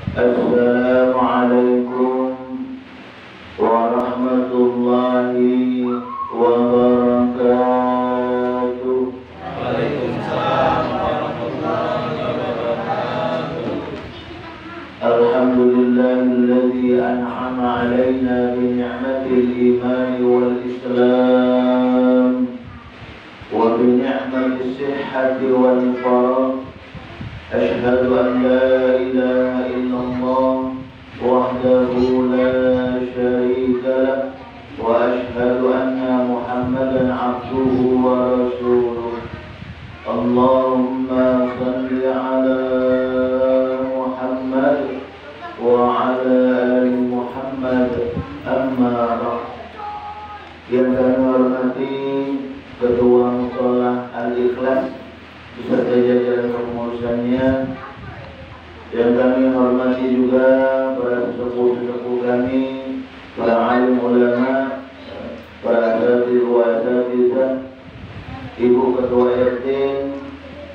Assalamualaikum warahmatullahi wabarakatuh. Waalaikumsalam warahmatullahi wabarakatuh. Alhamdulillahilladzi an'ama 'alaina bi ni'matil iman wal islam wa bi ni'matis sihhati wal faragh. Asyhadu an la ilaha illallah wahdahu la syarika lah wa asyhadu anna Muhammadan 'abduhu wa rasuluh. Allahumma shalli 'ala Muhammad wa 'ala ali Muhammad. Amma ba'd. Yang kami hormati Ketua Musholah Al-Ikhlas beserta jajaran kepengurusannya, yang kami hormati juga para sesepuh-sesepuh kami, para alim ulama, para asatidz wa asatidzah, Ibu Ketua RT,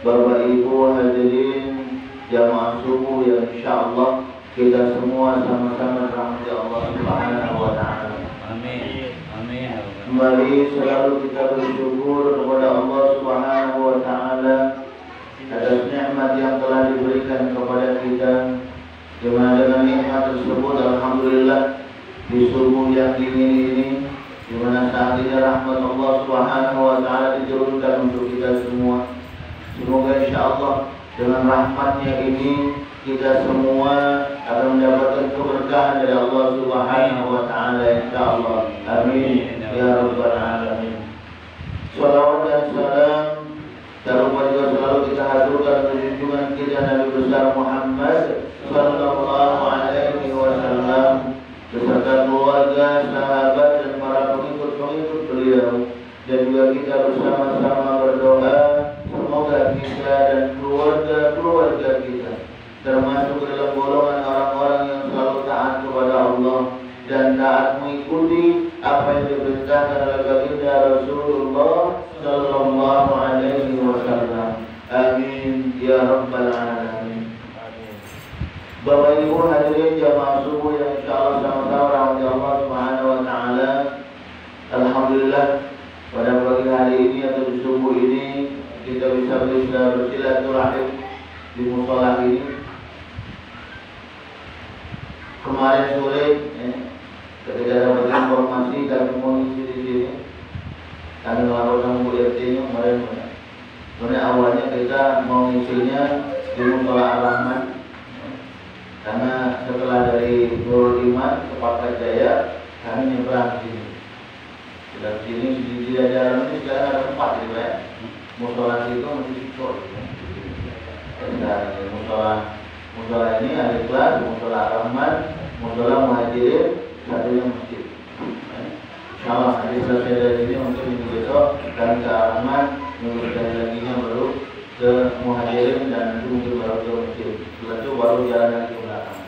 Bapak Ibu hadirin jamaah subuh yang insyaallah kita semua sama-sama dirahmati Allah Subhanahu wa taala. Amin. Amin. Kembali selalu kita bersyukur kepada Allah Subhanahu wa taala atas nikmat yang telah diberikan kepada kita, di mana dengan nikmat tersebut alhamdulillah di subuh yang dingin ini, di mana saat ini rahmat Allah Subhanahu wa taala diturunkan untuk kita semua. Semoga insyaallah dengan rahmatnya ini kita semua akan mendapatkan keberkahan dari Allah Subhanahu wa taala insyaallah. Amin ya rabbal alamin. Shalawat dan salam terlupa juga selalu kita haturkan untuk junjungan kita Nabi besar Muhammad sallallahu alaihi wasallam beserta keluarga, sahabat dan para pengikut-pengikut beliau, dan juga kita bersama-sama berdoa semoga kita dan keluarga kita termasuk dalam golongan orang-orang yang selalu taat kepada Allah dan taat mengikuti apa yang diperintahkan oleh baginda Rasulullah sallallahu alaihi wasallam. Amin ya rabbal alamin. Bapak Ibu hadirin jamaah subuh yang insyaallah sama-sama rahmat Allah Subhanahu wa taala. Alhamdulillah pada pagi hari ini atau di subuh ini kita bisa bersilaturahim di musholah ini. Kemarin sore ketika dapat informasi kami mau ngisi di sini, kami melaporkan Bu RT-nya kemarin. Sebenarnya awalnya kita mau ngisinya di Musholah Ar-Rahman, karena setelah dari Nurul Iman ke Pakat Jaya kami nyebrang di sini. Sudah sini di jalan ini sekarang ada 4 gitu ya. Musholah itu masih sikor gitu. Dan Musholah ini Al-Ikhlas, Musholah Ar-Rahman, Musholah Muhajirin, satunya masjid. Insyaallah nanti selesai dari sini mungkin minggu besok dan ke Ar-Rahman, minggu lagi baru ke Muhajirin, dan nanti mungkin baru ke masjid. Setelah itu baru jalan lagi ke belakang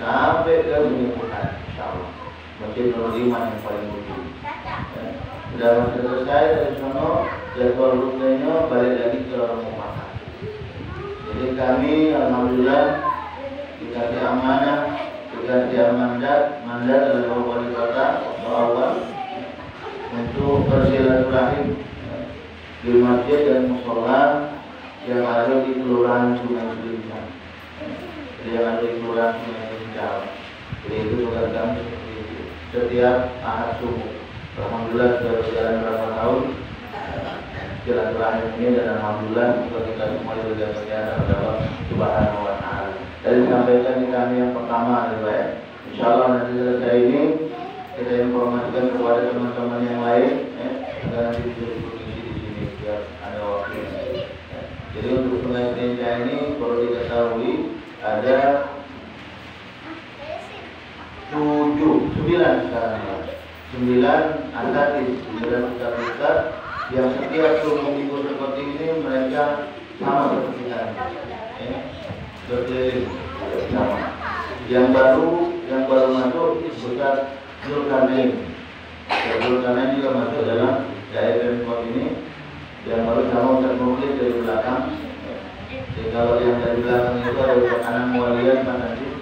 sampai ke Sungai insyaallah. Masjid Nurul Iman yang paling ujung. Sudah selesai dari sana, jadwal rutenya balik lagi ke Muhammad. Jadi kami alhamdulillah dikasih amanah, dikasih mandat oleh Bapak Wali Kota awal untuk bersilaturahim di masjid dan musholah yang ada di Kelurahan Sungai Cilincang. Jadi yang ada di Kelurahan Sungai Cilincang. Jadi itu tugas kami seperti itu. Setiap Ahad subuh. Alhamdulillah sudah berjalan berapa tahun silaturahim ini, dan alhamdulillah juga kita semua juga berjalan kepada Allah Subhanahu wa taala. Tadi disampaikan di kami yang pertama adalah ya, insyaallah nanti selesai ini kita informasikan kepada teman-teman yang lain agar nanti bisa diproduksi di sini biar ada waktu. Jadi untuk Sungai Cilincang ini perlu diketahui ada 9 sekarang ya. 9 asatidz, 9 ustaz yang setiap minggu seperti ini mereka sama seperti kami, berkeliling sama. Yang baru masuk Ustaz Zulkarnain. Zulkarnain juga masuk dalam daerah Pemkot ini. Yang baru sama Ustaz Muklis dari belakang. Jadi kalau yang dari belakang itu ada tekanan walian mana sih?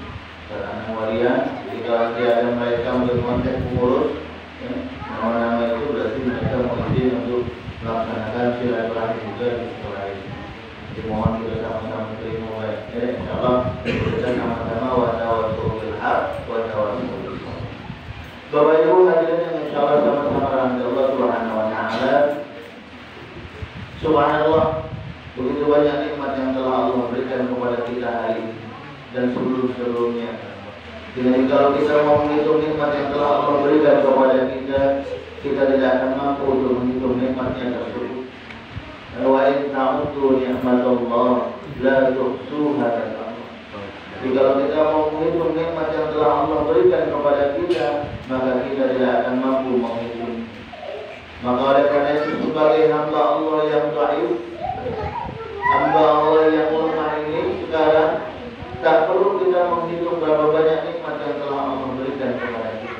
Tekanan walian. Jadi kalau ada mereka untuk konteks pengurus, ya, nama-nama itu berarti mereka mengizin untuk melaksanakan silaturahmi juga di sekolah ini. Jadi mohon kita sama-sama terima baik. Ya, insyaallah kita sama-sama watawassul bil haq wa tawassul bis sabr. Bapak Ibu hadirin yang insyaallah sama-sama rahmat Allah Subhanahu wa taala. Subhanallah, begitu banyak nikmat yang telah Allah berikan kepada kita hari ini dan sebelum-sebelumnya. Jadi kalau kita mau menghitung nikmat yang telah Allah berikan kepada kita, kita tidak akan mampu untuk menghitung nikmatnya tersebut. Wa in ta'uddu ni'matallah la tuhsuha. Jadi kalau kita mau menghitung nikmat yang telah Allah berikan kepada kita, maka kita tidak akan mampu menghitung. Maka oleh karena itu sebagai hamba Allah yang dhaif, hamba Allah yang lemah ini sekarang tak perlu kita menghitung berapa banyak nikmat yang telah Allah berikan kepada kita.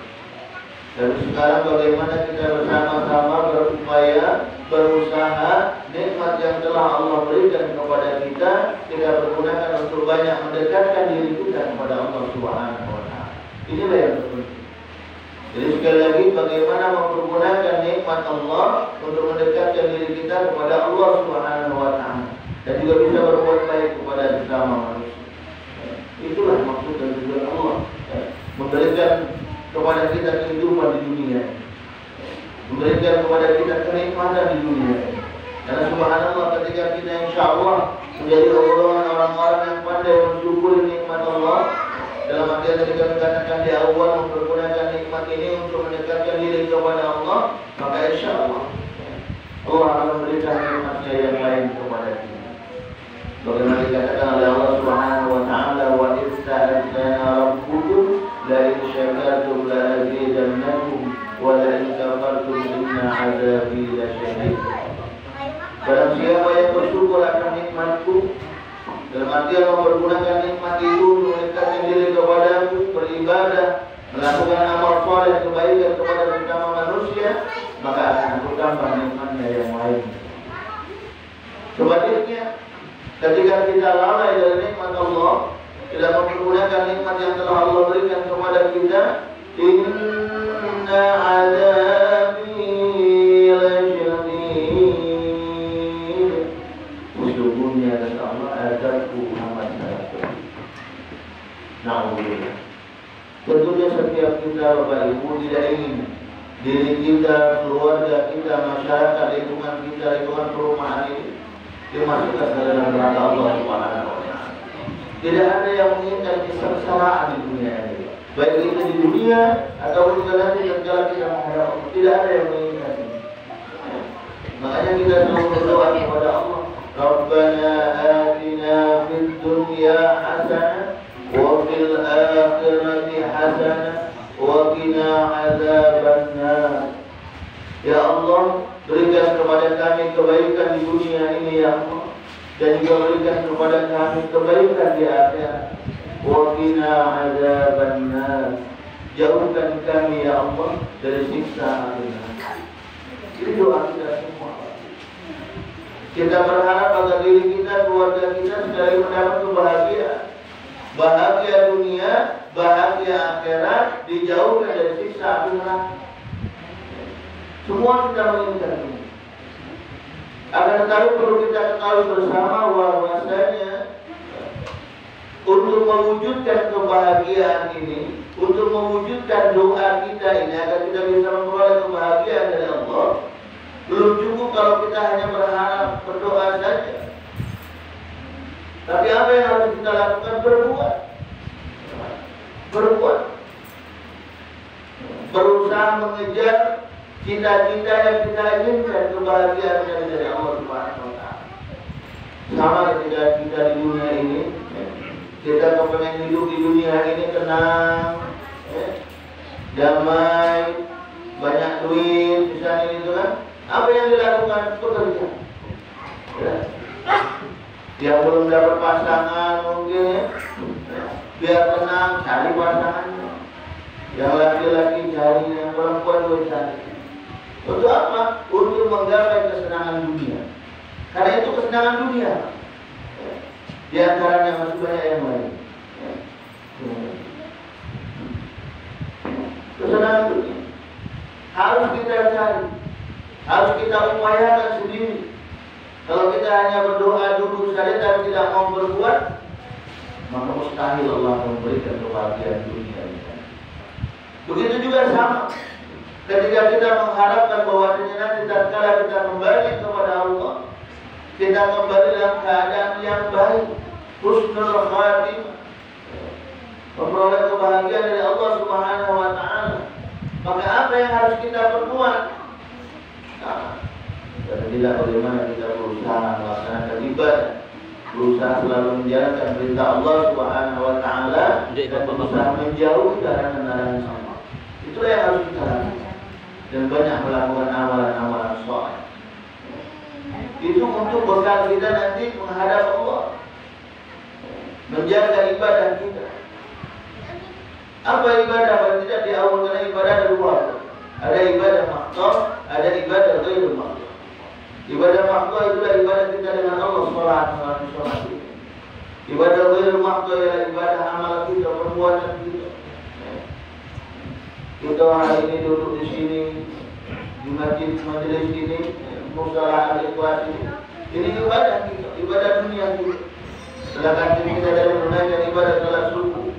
Dan sekarang bagaimana kita bersama-sama berupaya, berusaha nikmat yang telah Allah berikan kepada kita pergunakan untuk banyak mendekatkan diri kita kepada Allah Subhanahu wa taala. Inilah yang terpenting. Jadi sekali lagi bagaimana mempergunakan nikmat Allah untuk mendekatkan diri kita kepada Allah Subhanahu wa taala dan juga bisa berbuat baik kepada sesama manusia. Itulah maksud dan tujuan Allah, memberikan kepada kita kehidupan di dunia, memberikan kepada kita kenikmatan di dunia. Karena subhanallah ketika kita insyaallah menjadi orang-orang yang pandai mensyukuri nikmat Allah, dalam artian tadi kami katakan di awal mempergunakan nikmat ini untuk mendekatkan diri kepada Allah, maka insyaallah Allah akan memberikan nikmatnya yang lain kepada kita. Bagaimana dikatakan oleh Allah Subhanahu wa taala, wa ista'adzana rabbukum la in syakartum la azidannakum wa la in kafartum inna 'adzabi lasyadid. Barang siapa yang bersyukur akan nikmatku, dalam artian mempergunakan nikmat itu mendekatkan diri kepadaku, beribadah, melakukan amal saleh kebaikan kepada sesama manusia, maka akan aku tambah nikmatnya yang lain. Sebaliknya, ketika kita lalai dari nikmat Allah, tidak mempergunakan nikmat yang telah Allah berikan kepada kita, inna 'adzabi lasyadid. Sesungguhnya kata Allah, azabku amat sangat pedih. Na'udzubillah. Tentunya setiap kita Bapak Ibu tidak ingin diri kita, keluarga kita, masyarakat, lingkungan kita, lingkungan perumahan ini dimasukkan ke dalam neraka Allah Subhanahu wa taala. Tidak ada yang menginginkan kesengsaraan di dunia ini, baik itu di dunia ataupun juga nanti tatkala kita menghadap Allah. Tidak ada yang menginginkan ini. Makanya kita selalu berdoa kepada Allah, Rabbana atina fid dunya hasanah wa fil akhirati hasanah wa qina adzabannar. Ya Allah, berikan kepada kami kebaikan di dunia ini ya Allah, dan juga berikan kepada kami kebaikan di akhirat. Wa qina adzabannar. Jauhkan kami ya Allah dari siksa api neraka. Ini doa kita semua. Kita berharap agar diri kita, keluarga kita sekali mendapat kebahagiaan, bahagia dunia, bahagia akhirat, dijauhkan dari siksa api neraka. Semua kita menginginkan ini. Akan tetapi perlu kita ketahui bersama bahwasanya untuk mewujudkan kebahagiaan ini, untuk mewujudkan doa kita ini agar kita bisa memperoleh kebahagiaan dari Allah, belum cukup kalau kita hanya berharap berdoa saja. Tapi apa yang harus kita lakukan? Berbuat. Berusaha mengejar cita-cita yang kita inginkan, kebahagiaan dari Allah Subhanahu wa taala. Sama ketika kita di dunia ini, kita kepengen hidup di dunia ini tenang, damai, banyak duit, misalnya gitu kan. Apa yang dilakukan? Bekerja. Ya. Yang belum dapat pasangan mungkin, biar tenang cari pasangannya. Yang laki-laki cari, yang perempuan juga cari. Untuk apa? Untuk menggapai kesenangan dunia. Karena itu kesenangan dunia. Di antaranya masih banyak yang lain. Kesenangan dunia harus kita cari, harus kita upayakan sendiri. Kalau kita hanya berdoa duduk saja tapi tidak mau berbuat, maka mustahil Allah memberikan kebahagiaan dunia ini. Begitu juga sama ketika kita mengharapkan bahwasanya nanti tatkala kita kembali kepada Allah, kita kembali dalam keadaan yang baik, husnul khatimah, memperoleh kebahagiaan dari Allah Subhanahu wa taala. Maka apa yang harus kita perbuat? Dan tidak bagaimana kita berusaha melaksanakan ibadah, berusaha selalu menjalankan perintah Allah Subhanahu wa taala dan berusaha menjauhi larangan-larangan Allah. Itulah yang harus kita lakukan. Dan banyak melakukan amalan-amalan saleh. Itu untuk bekal kita nanti menghadap Allah, menjaga ibadah kita. Apa ibadah? Kalau tidak di awal, karena ibadah ada dua. Ada ibadah makhluk, ada ibadah ghairul makhluk. Ibadah makhluk itulah ibadah kita dengan Allah, sholat. Ibadah ghairul makhluk ialah ibadah amal kita, perbuatan kita. Kita hari ini duduk di sini, di majelis ini, musalah al-ikhwan ini ibadah kita, ibadah dunia kita. Sedangkan kita dari menunaikan ibadah salat subuh,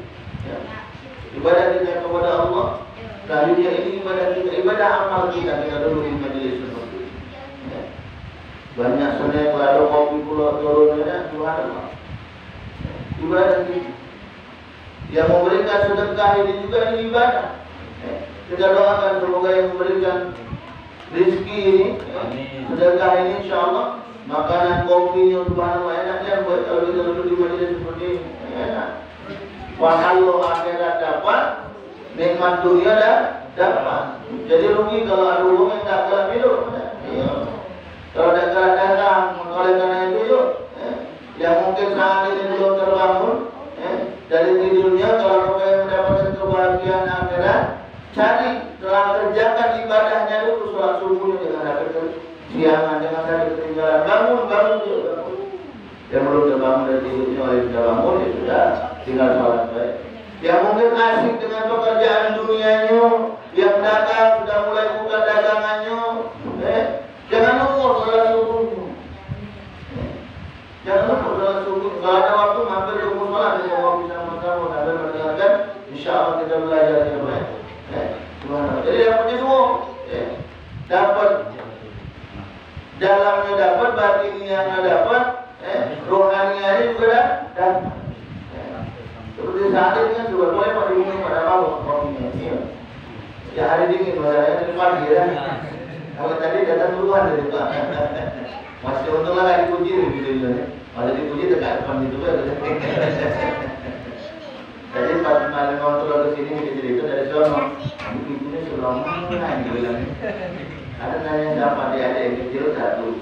ibadah kita kepada Allah. Selanjutnya ini ibadah kita, ibadah amal kita duduk di majelis seperti ini. Banyak snack lalu kopi pulau turunnya, subhanallah. Ibadah kita. Yang memberikan sedekah ini juga ini ibadah. Kita doakan semoga yang memberikan rezeki ini, sedekah ini insyaallah, makanan kopinya subhanallah enaknya kalau kita duduk di majelis seperti ini, enak. Pahala akhirat dapat, nikmat dunia dapat. Jadi rugi kalau ada uang yang tak kalah hidup. Kalau tak kalah datang, oleh karena itu yuk, yang mungkin saat ini belum terbangun dari tidurnya, kalau mereka mendapatkan kebahagiaan akhirat, cari, telah kerjakan ibadahnya dulu, sholat subuhnya jangan ada kesiangan, jangan ada ketinggalan. Bangun dia. Yang belum terbangun dari tidurnya, oleh sudah bangun, ya sudah tinggal sholat baik. Yang mungkin asik dengan pekerjaan dunianya, yang dagang sudah mulai buka dagangannya, jangan lupa sholat subuhnya. Jangan lupa sholat subuh. Kalau ada waktu mampir ke musola, kita mau bisa sama-sama sambil mendengarkan, insya Allah kita belajar yang baik. Jadi dapatnya semua, dapat dalamnya dapat, batinnya dapat, rohanianya juga dapat. Seperti saat ini kan sudah boleh pada minum pada bawah kopinya. Ya hari dingin, masalahnya dari pagi ya. Kalau tadi datang duluan dari Pak. Masih untunglah nggak dipuji gitu ya. Kalau dipuji dekat depan itu kan. Jadi pas malam kontrol ke sini kita cerita dari sono. Ibunya sudah mana gitu bilang. Ada nanya siapa dia ada yang kecil satu.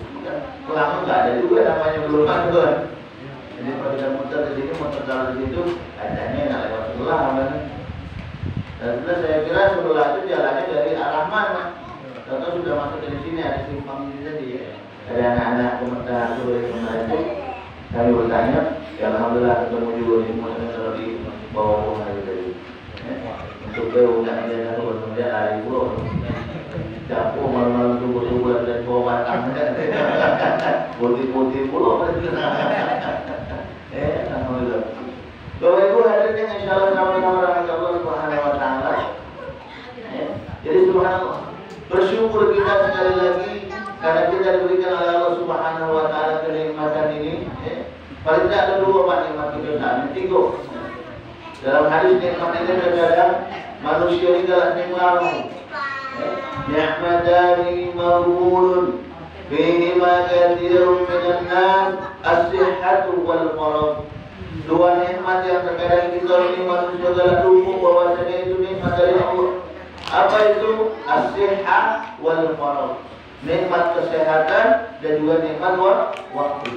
Pelanggan nggak ada juga namanya belum ada. Jadi kalau kita muter ke sini, muter kalau di situ, adanya yang lewat sebelah kan. Dan sebelah saya kira sebelah itu jalannya dari arah mana? Contoh sudah masuk dari sini ada simpang ini tadi ya. Ada anak-anak komentar sore kemarin itu kami bertanya, ya alhamdulillah ketemu juga di kalau di bawah hari tadi. Untuk beliau nggak ada satu kemudian hari pulau. Capur malam-malam subuh-subuh dan bawa batang. Putih-putih pulau. Alhamdulillah. Bapak Ibu hadirin yang insyaallah sama-sama rahmat Allah Subhanahu wa taala. Jadi subhanallah, bersyukur kita sekali lagi karena kita diberikan oleh Allah Subhanahu wa taala kenikmatan ini. Paling tidak ada dua nikmat kita saat ini, tiga. Dalam hadis nikmat ini terkadang manusia ini adalah nikmat. Ni'matani maghbunun bihima katsirun minan nas as-sihhatu wal faragh. Dua nikmat yang terkadang kita ini manusia adalah lupa bahwasanya itu nikmat dari Allah. Apa itu? As-sihhah wal faragh. Nikmat kesehatan dan juga nikmat waktu.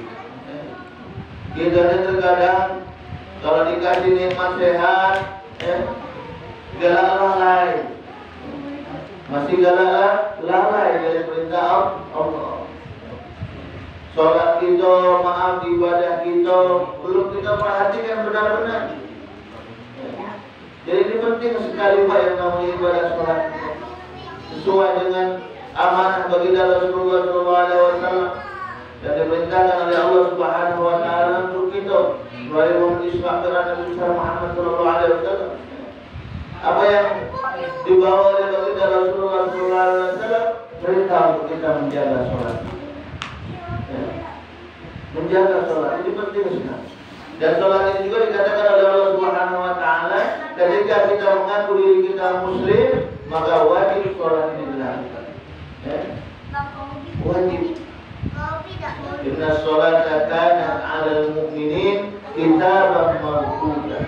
Kita ini terkadang kalau dikasih nikmat sehat, galak lalai. Masih galak lalai dari perintah Allah. sholat kita, maaf ibadah kita belum kita perhatikan benar-benar. Jadi ini penting sekali Pak yang namanya ibadah sholat sesuai dengan amanah baginda Rasulullah SAW dan diperintahkan oleh Allah Subhanahu Wa Taala untuk kita melalui mengisahkan Nabi Muhammad SAW. Apa yang dibawa oleh baginda Rasulullah SAW perintah untuk kita menjaga sholat. Menjaga sholat ini penting sekali. Dan sholat ini juga dikatakan oleh Allah Subhanahu Wa Taala, ketika kita mengaku diri kita Muslim, maka wajib sholat ini dilakukan. Wajib. Inna sholata kanat 'alal mu'minin kitaban mawquta.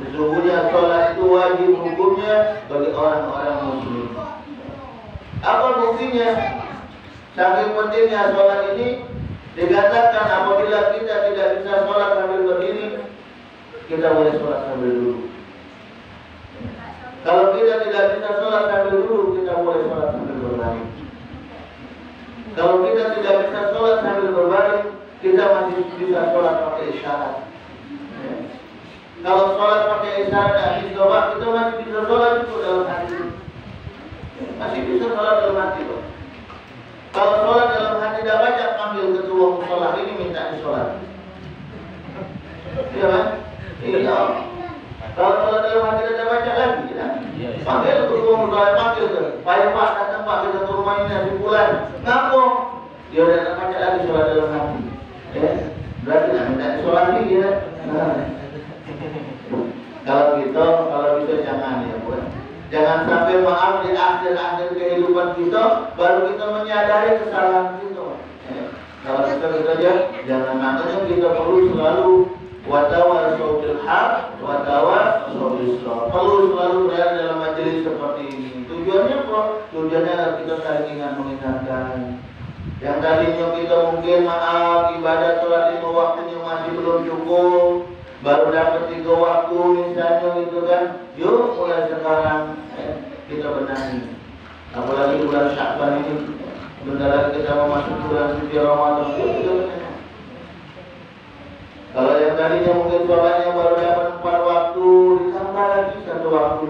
Sesungguhnya sholat itu wajib hukumnya bagi orang-orang Muslim. Apa buktinya? Saking pentingnya sholat ini, dikatakan apabila kita tidak bisa sholat sambil berdiri, kita boleh sholat sambil duduk. Kalau kita tidak bisa sholat sambil duduk, kita boleh sholat sambil berbaring. Kalau kita tidak bisa sholat sambil berbaring, kita masih bisa sholat pakai isyarat. Kalau sholat pakai isyarat dan isyarat, kita masih bisa sholat itu dalam hati. Masih bisa sholat dalam hati. Kalau sholat dalam hati tidak baca, panggil ketua musola ini minta sholat. Iya kan? Iya. Kalau sholat dalam hati tidak baca lagi, ya? Panggil ketua musola, panggil ke. Pak datang Pak, kita ke rumah ini hari bulan. Ngapo? Dia udah tidak baca lagi sholat dalam hati. Berarti tidak minta sholat lagi ya. Kalau kita jangan ya buat. Jangan sampai maaf di akhir-akhir kehidupan kita baru kita menyadari kesalahan kita. Kalau kita saja jangan, makanya kita perlu selalu watawasau bil haq watawasau bis sabr. Perlu selalu berada dalam majelis seperti ini. Tujuannya apa? Tujuannya agar kita saling ingat mengingatkan. Yang tadinya kita mungkin maaf ibadah sholat 5 waktunya masih belum cukup, baru dapat 3 waktu misalnya gitu kan. Yuk mulai sekarang kita benahi. Apalagi bulan Sya'ban ini, bentar lagi kita memasuki bulan suci Ramadan. Yuk kita benahi. Kalau yang tadinya mungkin sholatnya baru dapat 4 waktu, ditambah lagi 1 waktu.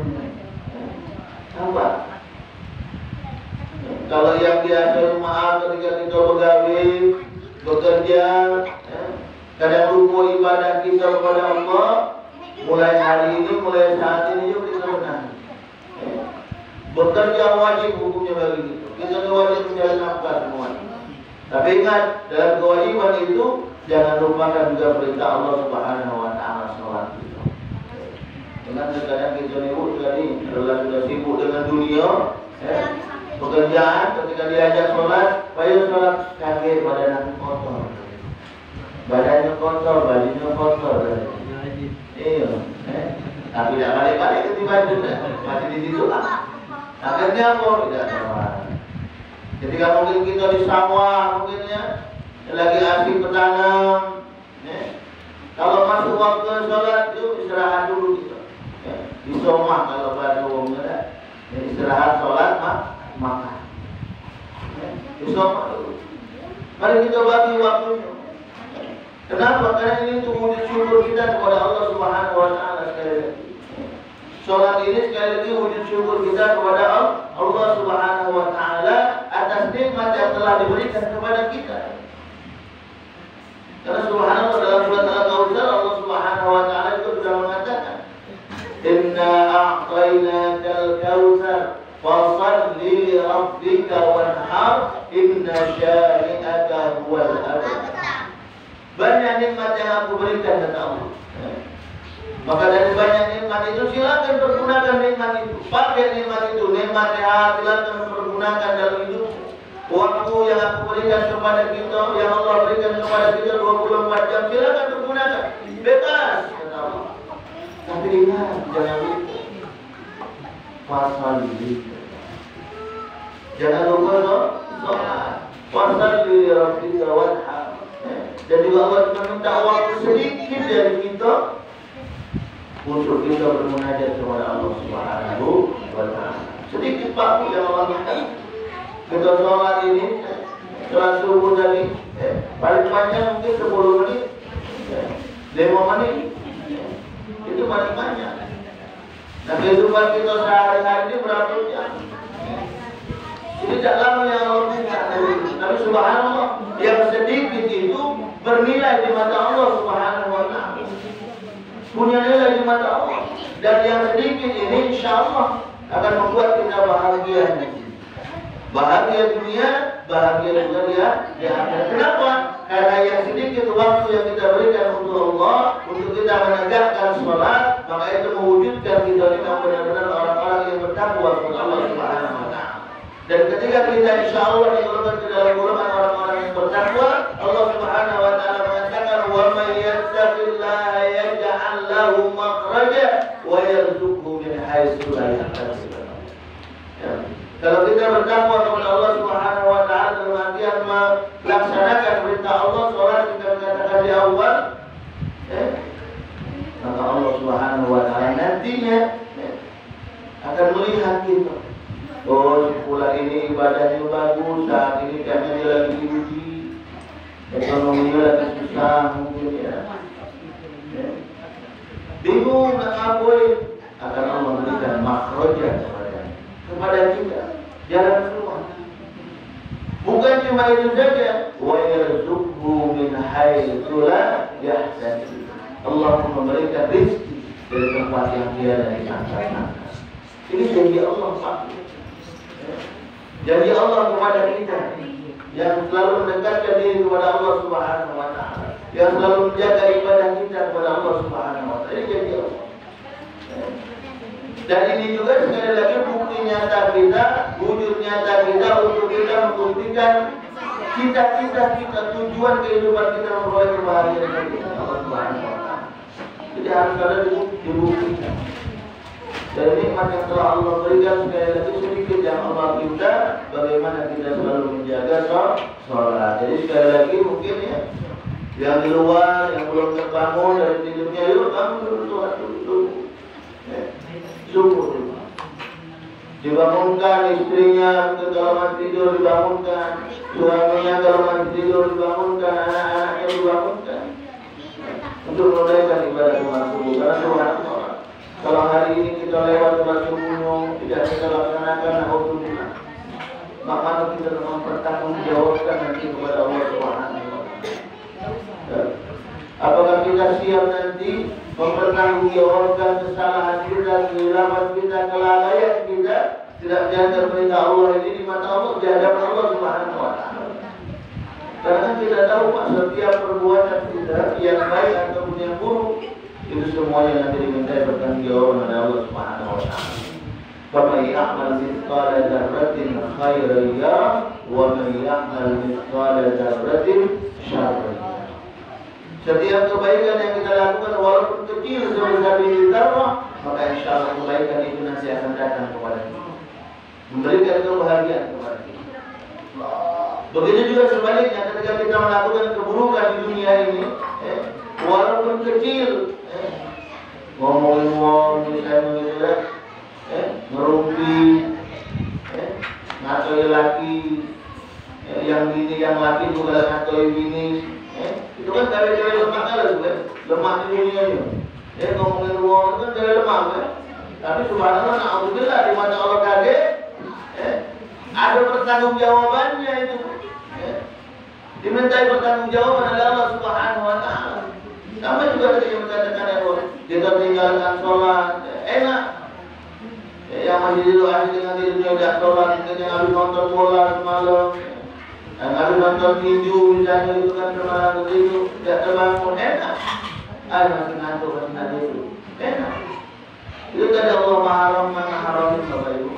Tambah. Kalau yang biasa maaf ketika kita bekerja, kadang lupa ibadah kita kepada Allah, mulai hari ini, mulai saat ini yuk kita benahi. Bekerja wajib hukumnya bagi kita. Kita wajib mencari nafkah semua. Tapi ingat, dalam kewajiban itu jangan lupakan juga perintah Allah Subhanahu Wa Taala sholat itu. Dengan kadang kita sibuk tadi, adalah sudah sibuk dengan dunia, pekerjaan. Ketika diajak sholat, ayo sholat, kaget badan kotor. Badannya kotor, bajunya kotor. Iya, tapi tidak balik-balik ke baju, masih di situ lah. Akhirnya apa? Tidak sholat. Ketika mungkin kita di sawah, mungkin ya, lagi asik bertanam. Kalau masuk waktu sholat, yuk istirahat dulu kita. Di somah kalau bahasa umumnya, istirahat sholat, makan. Di somah dulu. Mari kita bagi waktunya. Kenapa? Karena ini untuk wujud syukur kita kepada Allah Subhanahu Wa Taala sekali lagi. Sholat ini sekali lagi wujud syukur kita kepada Allah Subhanahu Wa Taala atas nikmat yang telah diberikan kepada kita. Karena Subhanallah dalam surat Al-Kautsar Allah Subhanahu Wa Taala itu sudah mengatakan, Inna a'tainakal kautsar fasholli li rabbika wanhar inna syani'aka huwal abtar. Banyak nikmat yang aku berikan kata Allah. Maka dari banyak nikmat itu silakan pergunakan nikmat itu. Pakai nikmat itu, nikmat sehat silakan pergunakan dalam hidup. Waktu yang aku berikan kepada kita, yang Allah berikan kepada kita 24 jam silakan pergunakan. Bebas kata Allah. Tapi ingat jangan lupa fasholli. Jangan lupa sholat. Fasholli li rabbika wanhar. Dan juga Allah meminta waktu sedikit dari kita untuk kita bermunajat kepada Allah Subhanahu Wa Taala. Sedikit waktu yang Allah minta. Kita sholat ini, sholat subuh tadi, Paling banyak mungkin 10 menit, 5 menit, itu paling banyak. Nah kehidupan kita sehari-hari ini berapa jam? Ini tidak lama yang Allah berikan. Tapi subhanallah, yang sedikit itu bernilai di mata Allah subhanahu wa ta'ala. Punya nilai di mata Allah. Dan yang sedikit ini insya Allah akan membuat kita bahagia. Bahagia dunia, bahagia juga di akhirat. Kenapa? Karena yang sedikit waktu yang kita berikan untuk Allah, untuk kita menegakkan sholat, maka itu mewujudkan kita ini benar-benar orang-orang yang bertakwa kepada Allah subhanahu wa ta'ala. Dan ketika kita insya Allah digolongkan ke dalam golongan orang-orang yang bertakwa, Allah subhanahu wa ta'ala mengatakan, wa may yattaqillaha yaj'al lahu makhraja wa yarzuqhu min haitsu la yahtasib. Kalau kita bertakwa kepada Allah subhanahu wa ta'ala dalam artian melaksanakan perintah Allah, sholat kita katakan di awal, maka Allah subhanahu wa ta'ala nantinya akan melihat kita. Oh, sekolah ini ibadahnya bagus, saat ini kayaknya dia lagi diuji, ekonominya lagi susah mungkin ya. Bingung nak ngapain, akan Allah berikan makhraja kepada kita, jalan keluar. Bukan cuma itu saja, wa yarzuqhu min haitsu la yahtasib. Allah memberikan rezeki dari tempat yang dia dari sangka-sangka. Ini janji Allah Pak. Janji Allah kepada kita yang selalu mendekatkan diri kepada Allah subhanahu wa ta'ala, yang selalu menjaga ibadah kita kepada Allah subhanahu wa ta'ala. Ini janji Allah. Dan ini juga sekali lagi bukti nyata kita, wujud nyata kita untuk kita membuktikan cita-cita kita, tujuan kehidupan kita memperoleh kebahagiaan dari Allah subhanahu wa ta'ala. Jadi harus ada dibuktikan. Dan nikmat yang telah Allah berikan sekali lagi sedikit yang Allah minta, bagaimana kita selalu menjaga sholat. Jadi sekali lagi mungkin ya, yang di luar yang belum terbangun dari tidurnya, yuk bangun dulu sholat dulu. Syukur dulu. Dibangunkan istrinya mungkin kalau masih tidur dibangunkan, suaminya kalau masih tidur dibangunkan, anak-anaknya dibangunkan untuk menunaikan ibadah sholat subuh. Karena subhanallah, kalau hari ini kita lewat sholat subuh tidak kita laksanakan, alhamdulillah, maka kita mempertanggungjawabkan nanti kepada Allah subhanahu wa ta'ala. Apakah kita siap nanti mempertanggungjawabkan kesalahan kita, kehilapan kita, kelalaian kita, tidak menjaga perintah Allah ini di mata Allah, di hadapan Allah subhanahu wa ta'ala. Karena kita tahu Pak, setiap perbuatan kita yang baik ataupun yang buruk itu semuanya nanti diminta pertanggungjawaban oleh Allah subhanahu wa ta'ala. Faman ya'mal mithqala dzarratin khairan yarah wa man ya'mal mithqala dzarratin syarran yarah. Setiap kebaikan yang kita lakukan walaupun kecil sebesar biji zarrah, maka insya Allah kebaikan itu nanti akan datang kepada kita, memberikan kebahagiaan kepada kita. Begitu juga sebaliknya, ketika kita melakukan keburukan di dunia ini, walaupun kecil, ngomongin wong, misalnya ngerumpi, ngacoy laki, yang bini yang laki juga ngacoy bini. Itu kan cewek-cewek lemah kan, lemah di dunia ini. Ngomongin uang itu kan cewek lemah kan. Tapi subhanallah, alhamdulillah di mata Allah kaget, ada pertanggungjawabannya itu. Dimintai pertanggungjawaban oleh Allah subhanahu wa ta'ala. Sama juga tadi yang mengatakan kita tinggalkan sholat, enak. Yang masih tidur asik dengan tidurnya tidak sholat, yang habis nonton bola semalam, yang habis nonton tinju misalnya itu kan semalam itu tidak terbangun, enak. Masih ngantuk, masih nanti itu enak. Itu tadi Allah maharam haramin Bapak Ibu.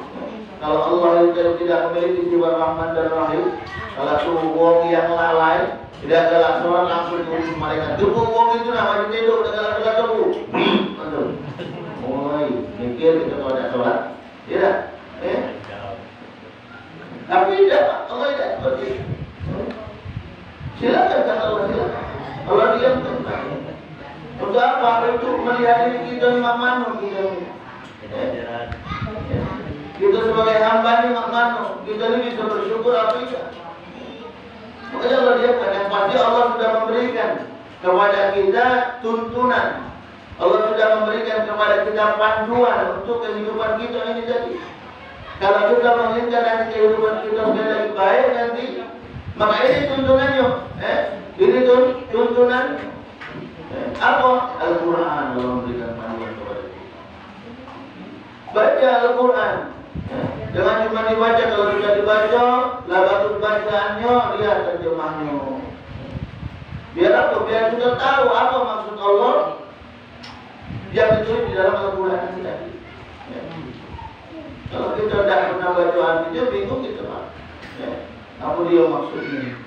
Kalau Allah itu tidak memiliki sifat Rahman dan Rahim, kalau suruh wong yang lalai, tidak galak sholat langsung diurus malaikat. Cukup wong itu namanya tidur, udah galak-galak tubuh. Mulai mikir kita kalau ada sholat, tidak? Tapi tidak, Allah tidak seperti itu. Silakan kata Allah, silakan. Allah diam tenang. Untuk apa? Untuk melihat diri kita ni makmano kita ni. Kita sebagai hamba ni makmano. Kita ni bisa bersyukur apa tidak? Pokoknya Allah diamkan. Yang pasti Allah sudah memberikan kepada kita tuntunan. Allah sudah memberikan kepada kita panduan untuk kehidupan kita ini tadi. Kalau kita menginginkan nanti kehidupan kita sekali lagi baik nanti, maka ini tuntunannya. Ini tuntunan apa? Al-Quran. Allah memberikan panduan kepada kita. Baca Al-Quran. Jangan cuma dibaca, kalau sudah dibaca, labatut bacaannya, lihat terjemahnya. Biar apa? Biar kita tahu apa maksud Allah yang ditulis di dalam Al-Quran ini tadi. Kalau kita tidak pernah baca artinya, bingung kita Pak. Apa dia maksudnya?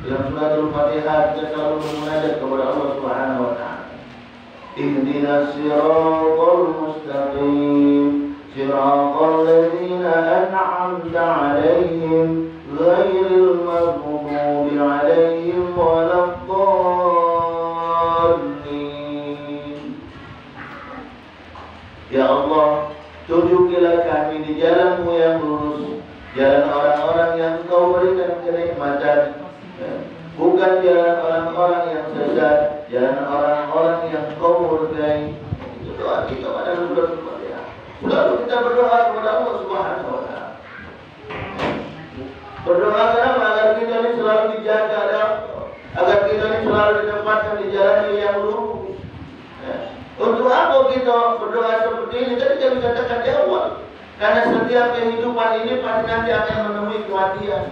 Dalam surat Al-Fatihah kita selalu bermunajat kepada Allah Subhanahu wa taala. Ihdinas siratal mustaqim, siratal ladzina an'amta 'alaihim, ghairil maghdubi 'alaihim waladdallin. Ya Allah, tunjukilah kami di jalan-Mu yang lurus, jalan orang-orang yang Kau berikan kenikmatan, bukan jalan orang-orang yang sesat, jalan orang-orang yang Kau murkai. Itu doa kita pada surat Al-Fatihah. Lalu kita berdoa kepada Allah Subhanahu wa taala. Berdoa kenapa? Agar kita ini selalu dijaga, agar kita ini selalu ditempatkan di jalan yang lurus. Untuk apa kita berdoa seperti ini? Tadi kami katakan di awal. Karena setiap kehidupan ini pasti nanti akan menemui kematian.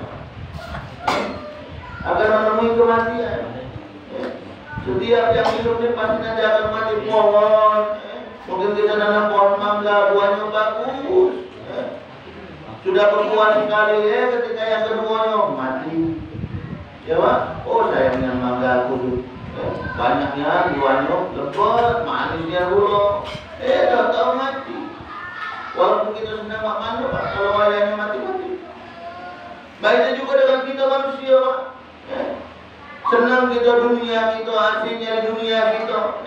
Akan menemui kematian. Setiap yang hidup ini pasti nanti akan mati. Pohon, mungkin kita nanam pohon mangga, buahnya bagus, sudah berbuah sekali, ketika yang keduanya mati. Ya Pak, oh sayangnya mangga aku banyaknya buahnya lebat, manisnya dulu, tahu mati. Walaupun kita sedang makan Pak, kalau ayahnya mati-mati. Baiknya juga dengan kita manusia Pak. Senang kita dunia kita, aslinya dunia kita.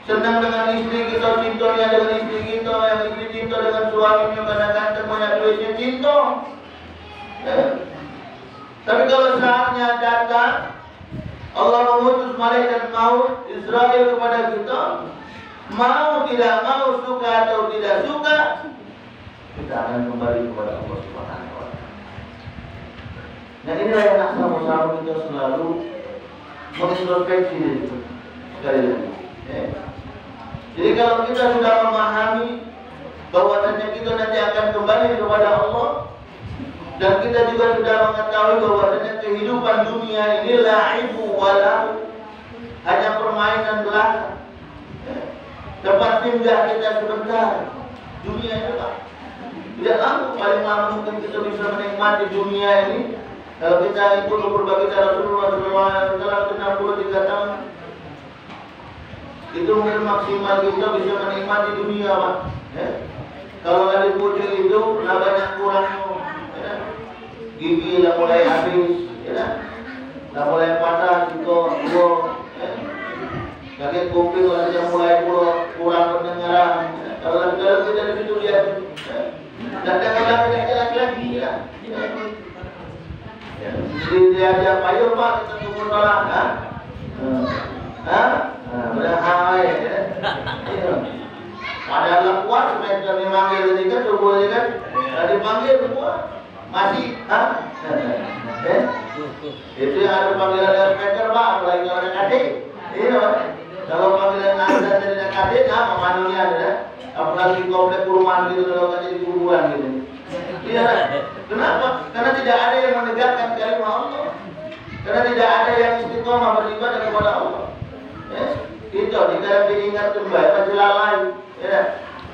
Senang dengan istri kita, cintanya dengan istri kita, yang istri cinta dengan suaminya karena ganteng banyak duitnya cinta. Tapi kalau saatnya datang, Allah mengutus malaikat maut Israel kepada kita. Mau tidak mau, suka atau tidak suka, kita akan kembali kepada Allah Subhanahu wa taala. Dan inilah yang sama-sama kita selalu mengintrospeksi diri kita. Sekali lagi. Jadi kalau kita sudah memahami bahwasanya kita nanti akan kembali kepada Allah, dan kita juga sudah mengetahui bahwasanya kehidupan dunia ini la'ibu walau, hanya permainan belaka, tempat tinggal kita sebentar. Dunia ini Pak, tidak lama, paling lama mungkin kita bisa menikmati dunia ini. Kalau kita ikut berbagi Rasulullah SAW 63 tahun, itu mungkin maksimal kita bisa menikmati dunia Pak. Kalau dari pucuk itu lah banyak kurangnya, gigi lah mulai habis, lah mulai patah, dua, kaget kuping lah sudah mulai kurang pendengaran. Kalau kita dari situ lihat, dan kadang-kadang lagi ya. Dia payung Pak, kita tunggu tolak, berhai, padahal kuat sebenarnya dipanggil tadi kan, coba kan, dipanggil kuat, masih, itu yang ada panggilan dari speaker Pak, apalagi kalau ada kadek, kalau panggilan azan dari kadek, manunya ada, apalagi komplek perumahan gitu, kalau kan jadi kuburan gitu. Iya, kenapa? Karena tidak ada yang menegakkan kalimah Allah. Karena tidak ada yang istiqomah beribadah kepada Allah. Itu tidak diingat kembali masih lalai.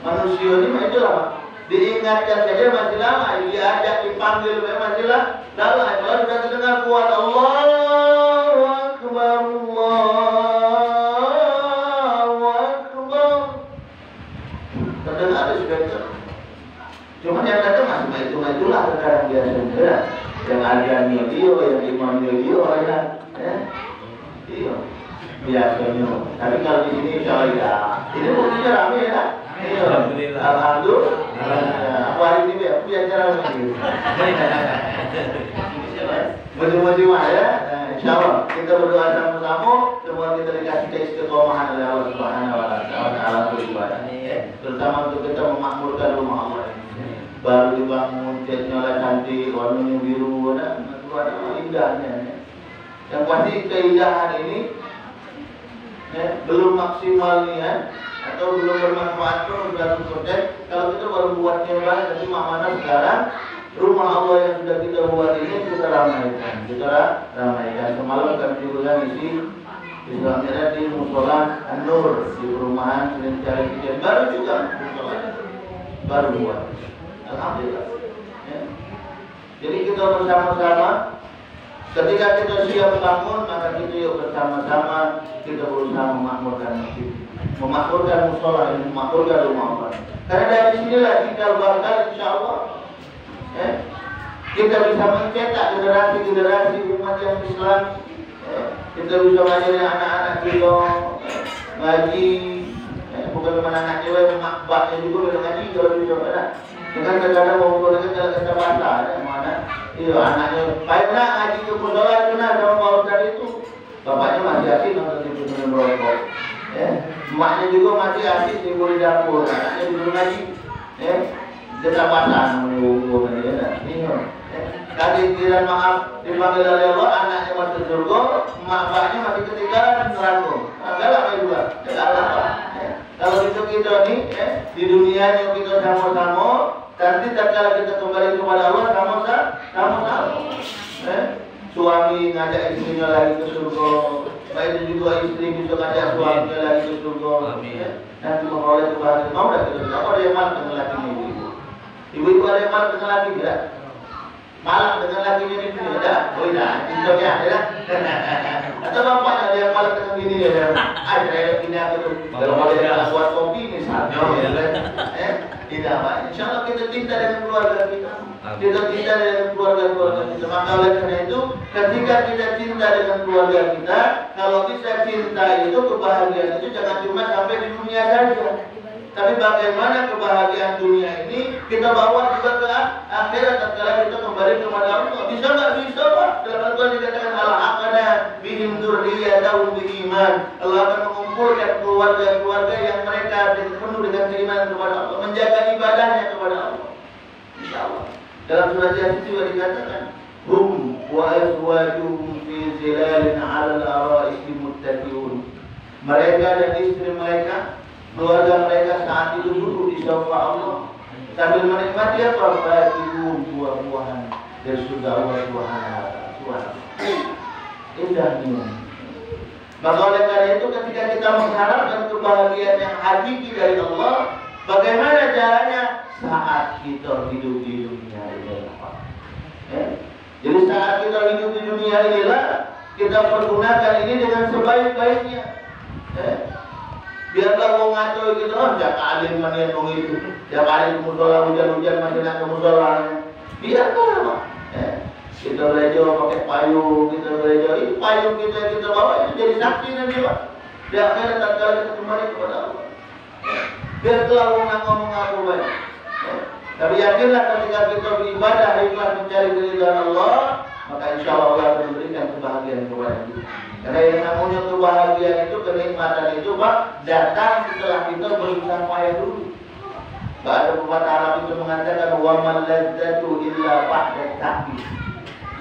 Manusia ini itulah Pak. Diingatkan saja masih lalai, diajak dipanggil masih lalai. Kalau sudah terdengar kuat Allahu Akbar, Allahu Akbar, terdengar speaker. Cuma yang datang masih maju-majulah sekarang biasanya. Yang ajarnya dia, yang imamnya dia, iya, biasanya. Tapi kalau di sini insya Allah ya, ini buktinya ramai ya. Alhamdulillah. Alhamdulillah. Aku hari ini punya acara lagi. Mujur-mujur ya. Nah, insyaallah kita berdoa sama-sama semua kita dikasih keistiqomahan oleh Allah Subhanahu wa taala untuk ibadah. Terutama untuk kita memakmurkan rumah Allah ini. Baru dibangun, catnya cantik, warnanya biru, ada indahnya. Yang pasti keindahan ini belum maksimal nih ya, atau belum bermanfaat tuh 100%. Kalau kita baru buatnya banget, tapi mana sekarang rumah Allah yang sudah kita buat ini kita ramaikan. Semalam kami juga ngisi Islamnya di musola An-Nur di perumahan Senin Cari Kijen, baru juga musola baru buat. Alhamdulillah. Ya. Jadi kita bersama-sama. Ketika kita siap bangun, maka kita yuk bersama-sama kita berusaha memakmurkan masjid, memakmurkan musola, memakmurkan rumah Allah. Karena dari sinilah kita bakal insya Allah kita bisa mencetak generasi-generasi umat yang Islam. Kita bisa mengajari anak-anak kita ngaji, bukan cuma anak cewek, makbaknya juga bisa ngaji kalau bisa ada. Dengan kadang-kadang mau mereka kalau kita bahasa ada mana? Iya anaknya, baik nak ngaji ke musola itu nak sama pak ustaz itu, bapaknya masih asik nonton TV dengan merokok, emaknya juga masih asik timbul di dapur, anaknya juga ngaji, kita bahasa menunggu ini, tadi kira maaf dipanggil oleh Allah, anaknya masuk surga, bapaknya masih ketinggalan neraka, enggak lah juga, enggak apa. Kalau itu kita nih, di dunia yang kita sama-sama, nanti tatkala kita kembali kepada Allah sama-sama. Suami ngajak istrinya lagi ke surga, baik juga istri bisa ngajak suaminya lagi ke surga. Nanti memperoleh kebahagiaan. Mau tak kita bilang, ada yang malam dengan lakinya ibu-ibu. Ibu-ibu ada yang malam dengan laki tidak? Malam dengan lakinya ini tidak? Oh tidak, cintonya ada. Atau bapaknya ada yang malam dengan bini dia? Ada ini aku tuh. Kalau ada buat kopi misalnya, tidak Pak. Insya Allah kita cinta dengan keluarga kita. Kita cinta dengan keluarga kita. Maka oleh karena itu, ketika kita cinta dengan keluarga kita, kalau bisa cinta itu kebahagiaan itu jangan cuma sampai di dunia saja. Tapi bagaimana kebahagiaan dunia ini kita bawa juga ke akhirat tatkala kita kembali kepada Allah. Bisa nggak? Bisa Pak. Dalam Al-Quran dikatakan al-aqna bihim dzurriyyatahum bil-iman. Allah akan mengumpulkan keluarga-keluarga yang mereka penuh dengan keimanan kepada Allah, menjaga ibadahnya kepada Allah. Insyaallah. Dalam surah Yasin juga dikatakan hum wa azwajuhum fi zilalin 'alal ara'iki muttaqiun. Mereka dan istri mereka, keluarga mereka saat itu duduk di sofa Allah sambil menikmati apa? Batiun buah-buahan dari surga Allah Subhanahu. Indahnya. Maka oleh karena itu ketika kita mengharapkan kebahagiaan yang hakiki dari Allah, bagaimana caranya? Saat kita hidup di dunia ini. Jadi saat kita hidup di dunia inilah kita pergunakan ini dengan sebaik-baiknya. Biarlah mau ngaco gitu, jangan alim mana yang itu, jangan alim musola hujan-hujan masih nak ke musola. Biarlah Pak. Kita belajar pakai payung, kita belajar itu payung kita bawa itu jadi saksi nanti Pak. Di akhirat tatkala kita kembali kepada Allah. Biarlah orang ngomong apa baik. Tapi yakinlah ketika kita beribadah ikhlas mencari keridhaan Allah, maka insya Allah Allah akan memberikan kebahagiaan kepada kita. Karena yang namanya kebahagiaan itu, kenikmatan itu Pak, datang setelah kita berusaha payah dulu. Ada pepatah Arab itu mengatakan wa man ladzatu illa ba'da ta'bi.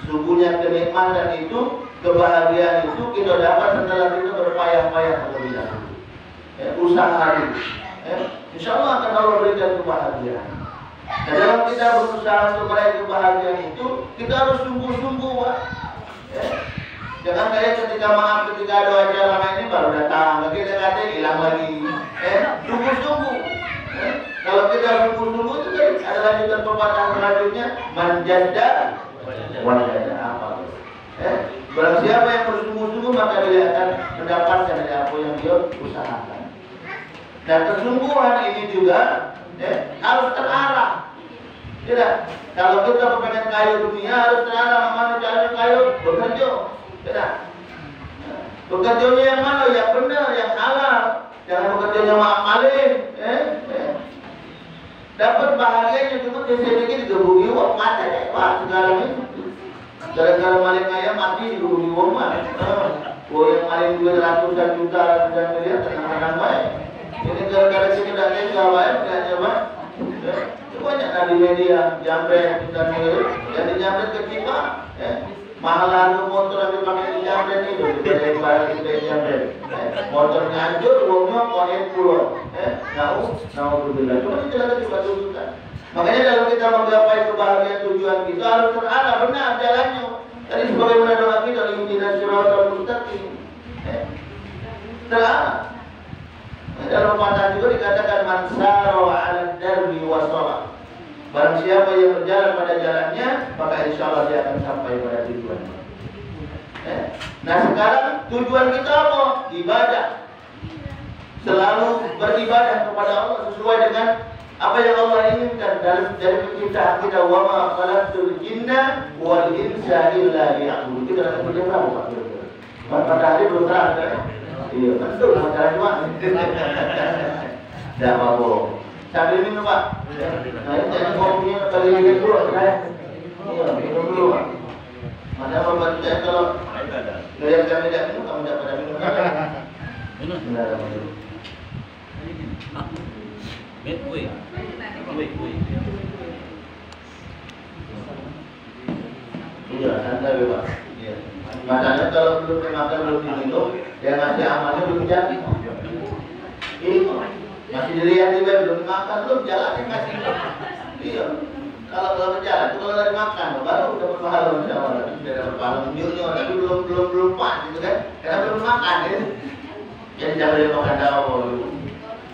Sesungguhnya kenikmatan itu, kebahagiaan itu kita dapat setelah kita berpayah-payah terlebih dahulu. Usaha dulu. Insya Allah akan Allah berikan kebahagiaan. Dan dalam kita berusaha untuk meraih kebahagiaan itu, kita harus sungguh-sungguh Pak. Jangan kayak ketika ada acara ini baru datang, lagi kita hilang lagi. Sungguh-sungguh. Kalau kita sungguh-sungguh itu kan ada lanjutan pepatah selanjutnya, manjada wajada apa? Barang siapa yang bersungguh-sungguh maka dia akan mendapatkan dari apa yang dia usahakan. Dan kesungguhan ini juga harus terarah. Tidak. Kalau kita kepengen kaya dunia harus terarah mana caranya kaya bekerja. Tidak. Bekerjanya yang mana? Yang benar, yang halal. Jangan bekerjanya ma'amalin. Dapat bahagianya cuma dia pikir digebuki wah mata wah segala itu. Gara-gara maling ayam mati dulu di rumah. Yang maling duit ratusan juta, ratusan miliar, tenang-tenang baik. Ini gara-gara kita tidak tega baik, tidak coba. Banyak di media, jambret, dan yang dijambret ke kita. Mahal motor yang dipakai di jambret itu, dibeli barang di jambret. Motornya hancur, uangnya koin pulau. Tahu berbeda. Cuma itu adalah juga tuntutan. Makanya kalau kita menggapai kebahagiaan tujuan kita harus terarah benar jalannya. Tadi sebagaimana doa kita ihdinas siratal mustaqim. Terarah. Dalam pepatah juga dikatakan man sara 'ala darbi wa shara. Barang siapa yang berjalan pada jalannya, maka insya Allah dia akan sampai pada tujuannya. Nah sekarang tujuan kita apa? Ibadah. Selalu beribadah kepada Allah sesuai dengan apa yang Allah inginkan dari penciptaan kita. Wa ma khalaqtul jinna wal insa illa liya'budun. Kita akan berjumpa Pak. Pada hari belum terang kan? Iya, betul masalah cuma. Tidak apa-apa. Sambil minum Pak. Nah ini jangan kopinya kali ini dulu saya. Iya, minum dulu Pak. Mana Bapak saya kalau lihat kami tidak minum, kamu tidak pada minum. Minum. Iya, santai Pak. Iya. Makanya kalau belum dimakan belum diminum, yang ngasih amalnya belum jadi. Ini masih dilihat juga belum makan belum jalan yang ngasih. Iya. Kalau berjalan itu kalau dari makan baru dapat pahala insya Allah. Sudah dapat pahala munculnya, tapi belum pas gitu kan? Karena belum makan ya. Jadi jangan boleh makan dahulu.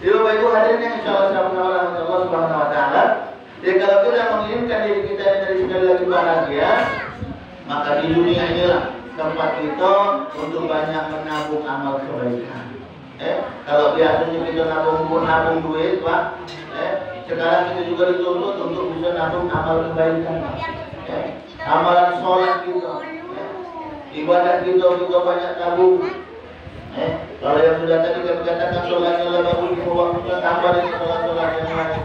Jadi Bapak Ibu hadirin yang insya Allah sama-sama Allah Subhanahu Wa Taala. Jadi kalau kita menginginkan diri kita dari sekali lagi bahagia, maka di dunia inilah tempat kita untuk banyak menabung amal kebaikan. Kalau biasanya kita nabung duit Pak, sekarang kita juga dituntut untuk bisa nabung amal kebaikan. Amalan sholat kita, ibadah kita banyak tabung. Kalau yang sudah tadi kita katakan sholatnya lebih bagus, waktunya tambah dengan sholat-sholat yang lain.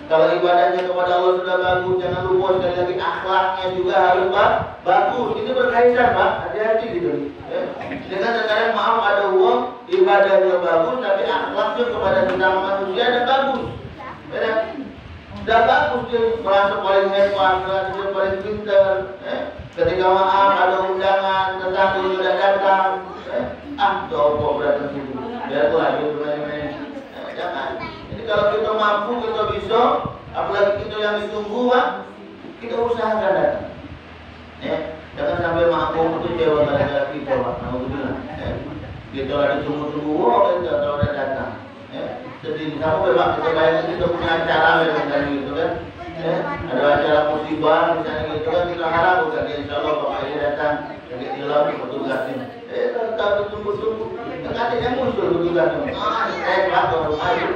Kalau ibadahnya kepada Allah sudah bagus, jangan lupa sekali lagi akhlaknya juga harus bagus. Ini berkaitan Pak, hati-hati gitu. Dengan sekarang maaf ada uang, ibadahnya bagus, tapi akhlaknya kepada sesama manusia ada bagus. Sudah bagus dia merasa paling hebat, merasa dia paling pintar. Ketika maaf ada undangan, tetangga sudah datang. Coba datang situ. Biar tuh aja main-main. Jangan. Jadi kalau kita mampu, kita bisa, apalagi kita yang ditunggu, Pak, kita usahakan datang. Jangan sampai mampu itu dewa gara-gara kita, Pak. Kita ada tunggu-tunggu, kita tahu udah datang. Sedih, sampai Pak kita bayangin kita punya acara misalnya gitu kan. Ada acara musibah misalnya gitu kan, kita harap bukan insya Allah Bapak ini datang, jadi hilang petugasnya. Tapi tunggu-tunggu, ada yang muncul petugasnya. Pak baru ayo.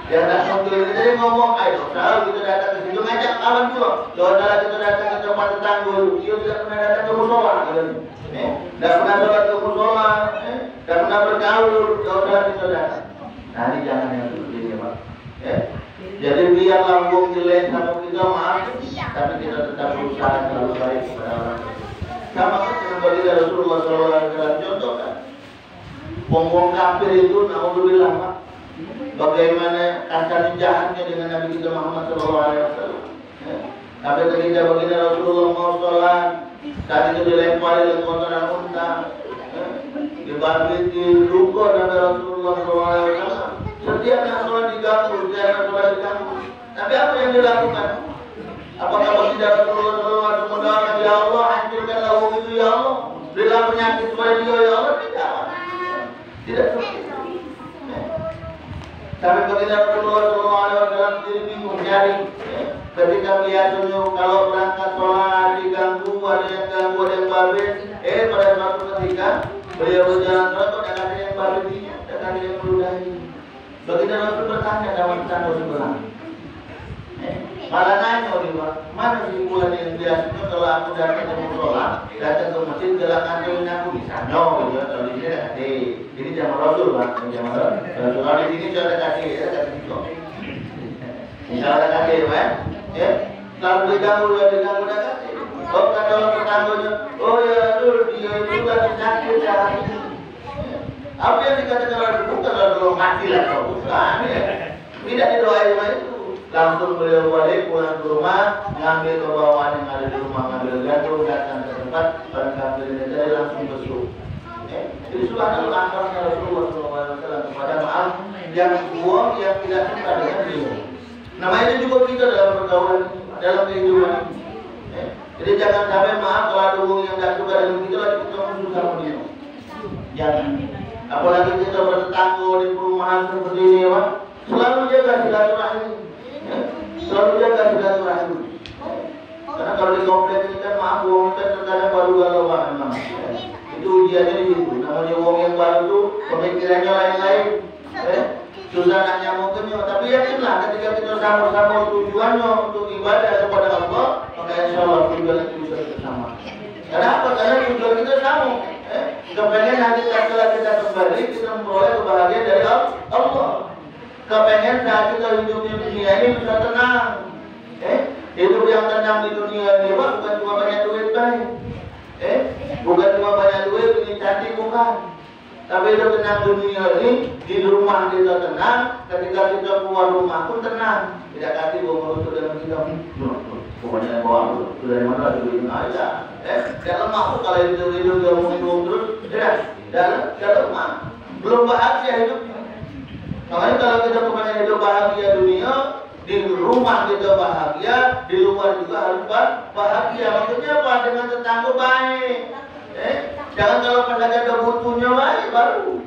Yang tak muncul ini tadi ngomong, ayo selalu kita datang ke situ ngajak kawan juga. Saudara kita datang ke tempat tetangga dulu, dia tidak pernah datang ke musola, tidak pernah sholat ke musola, tidak pernah bergaul, saudara kita datang. Nah ini jangan yang seperti ini Pak. Jadi biarlah uang jelek sama kita maaf, tapi kita tetap berusaha selalu baik kepada orang. Sama seperti baginda Rasulullah SAW contoh kan. Wong-wong kafir itu naudzubillah Pak. Bagaimana kasar jahatnya dengan Nabi kita Muhammad SAW. Tapi ketika baginda Rasulullah mau sholat, saat itu dilempari oleh kotoran unta, dibanting luka Nabi Rasulullah SAW. Setiap yang sholat diganggu, tapi apa yang dilakukan? Apakah baginda Rasulullah SAW mendoakan, ya Allah hancurkanlah wong itu ya Allah, berilah penyakit kepada dia ya Allah? Tidak seperti itu. Sampai baginda Rasulullah SAW sendiri bingung nyari. Ketika biasanya kalau berangkat sholat diganggu, ada yang ganggu, ada yang babit. Pada suatu ketika beliau berjalan terus, ada yang babitnya, ada yang meludahi. Baginda Rasul bertanya sama tetangga sebelah. Malah nanya dia Pak, mana sih bulan yang biasanya kalau aku datang ke musola, datang ke masjid, gerakan keliling aku di sana, gitu. Kalau di sini ada kasih, ini zaman Rasul Pak, zaman Rasul. Kalau di sini sudah kasih, ya kasih itu. Insya Allah kasih Pak, selalu diganggu, udah kasih. Oh kata orang tetangganya, oh ya dulu dia itu lagi sakit hari ini. Apa yang dikatakan orang bukan lalu mati lah kau bukan ya. Tidak didoain sama itu. Langsung beliau balik pulang ke rumah, ngambil kebawaan yang ada di rumah, ngambil gandum, datang ke tempat orang kafir ini tadi langsung besuk. Jadi subhanallah akhirnya Rasulullah SAW kepada maaf yang buang yang tidak suka dengan dia. Namanya itu juga kita dalam pergaulan, dalam kehidupan. Jadi jangan sampai maaf kalau ada orang yang tidak suka dengan kita lagi kita musuh sama dia. Jangan. Apalagi kita bertetangga di perumahan seperti ini, Pak. Selalu jaga silaturahmi. Selalu jaga silaturahmi. Karena kalau di komplek ini kan maaf uang kita terkadang baru galau Pak memang. Itu ujiannya di situ. Namanya uang yang baru itu pemikirannya lain-lain. Susah nak nyambungnya. Tapi yakinlah ketika kita sama-sama tujuannya untuk ibadah kepada Allah, maka insya Allah tujuan itu bisa bersama. Karena apa? Karena tujuan kita sama. Kepengen nanti setelah kita kembali kita memperoleh kebahagiaan dari Allah. Kepengen saat kita hidup di dunia ini bisa tenang. Hidup yang tenang di dunia ini bukan cuma banyak duit baik. Bukan cuma banyak duit ini cantik bukan. Tapi hidup tenang dunia ini di rumah kita tenang, ketika kita keluar rumah pun tenang. Tidak kasih bawa itu dalam kita. Pokoknya bawa itu dari mana duit aja. Tidak lemah pun kalau hidup dia ngomong terus. Tidak lemah. Belum bahagia hidupnya. Makanya kalau kita kepengen hidup bahagia dunia, di rumah kita bahagia, di luar juga harus bahagia. Maksudnya apa? Dengan tetangga baik. Jangan kalau pada ada butuhnya baik baru.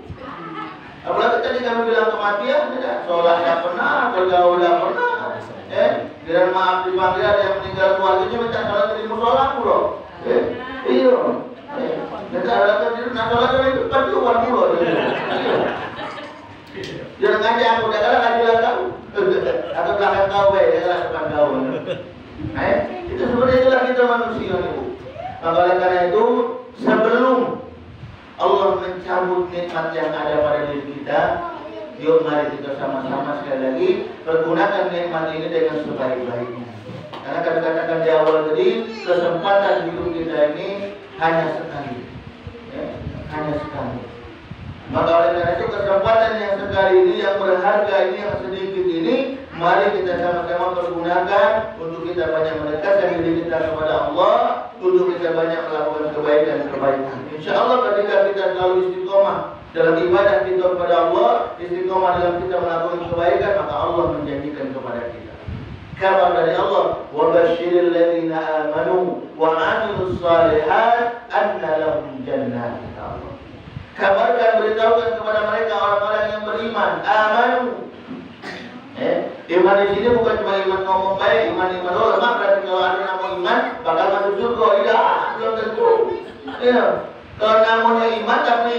Apalagi tadi kami bilang kematian, tidak. Sholat tidak pernah, bergaul tidak pernah. Biar maaf dipanggil ada yang meninggal keluarganya minta sholat di musola bro. Iya. Minta sholat itu pasti uang bro. Jangan ngajak aku, dah kalah ngajilah kau. Atau belakang kau baik, dia kalah depan kau. Itu sebenarnya itulah kita manusia itu. Maka oleh karena itu, sebelum Allah mencabut nikmat yang ada pada diri kita, yuk mari kita sama-sama sekali lagi pergunakan nikmat ini dengan sebaik-baiknya. Karena kami katakan di awal tadi, kesempatan hidup kita ini hanya sekali. Hanya sekali. Maka oleh karena itu kesempatan yang sekali ini, yang berharga ini, yang sedikit ini, mari kita sama-sama pergunakan untuk kita banyak mendekatkan diri kita kepada Allah, untuk kita banyak melakukan kebaikan-kebaikan. Insya Allah ketika kita selalu istiqomah dalam ibadah kita kepada Allah, istiqomah dalam kita melakukan kebaikan, maka Allah menjanjikan kepada kita. Kabar dari Allah, wa basyiril ladzina amanu wa 'amilus shalihat anna lahum jannatin. Kabarkan, beritahukan kepada mereka orang-orang yang beriman, amanu. Iman di sini bukan cuma iman ngomong baik, iman lemah. Berarti kalau ada nama iman bakal masuk surga. Tidak, belum tentu. Kalau namanya iman tapi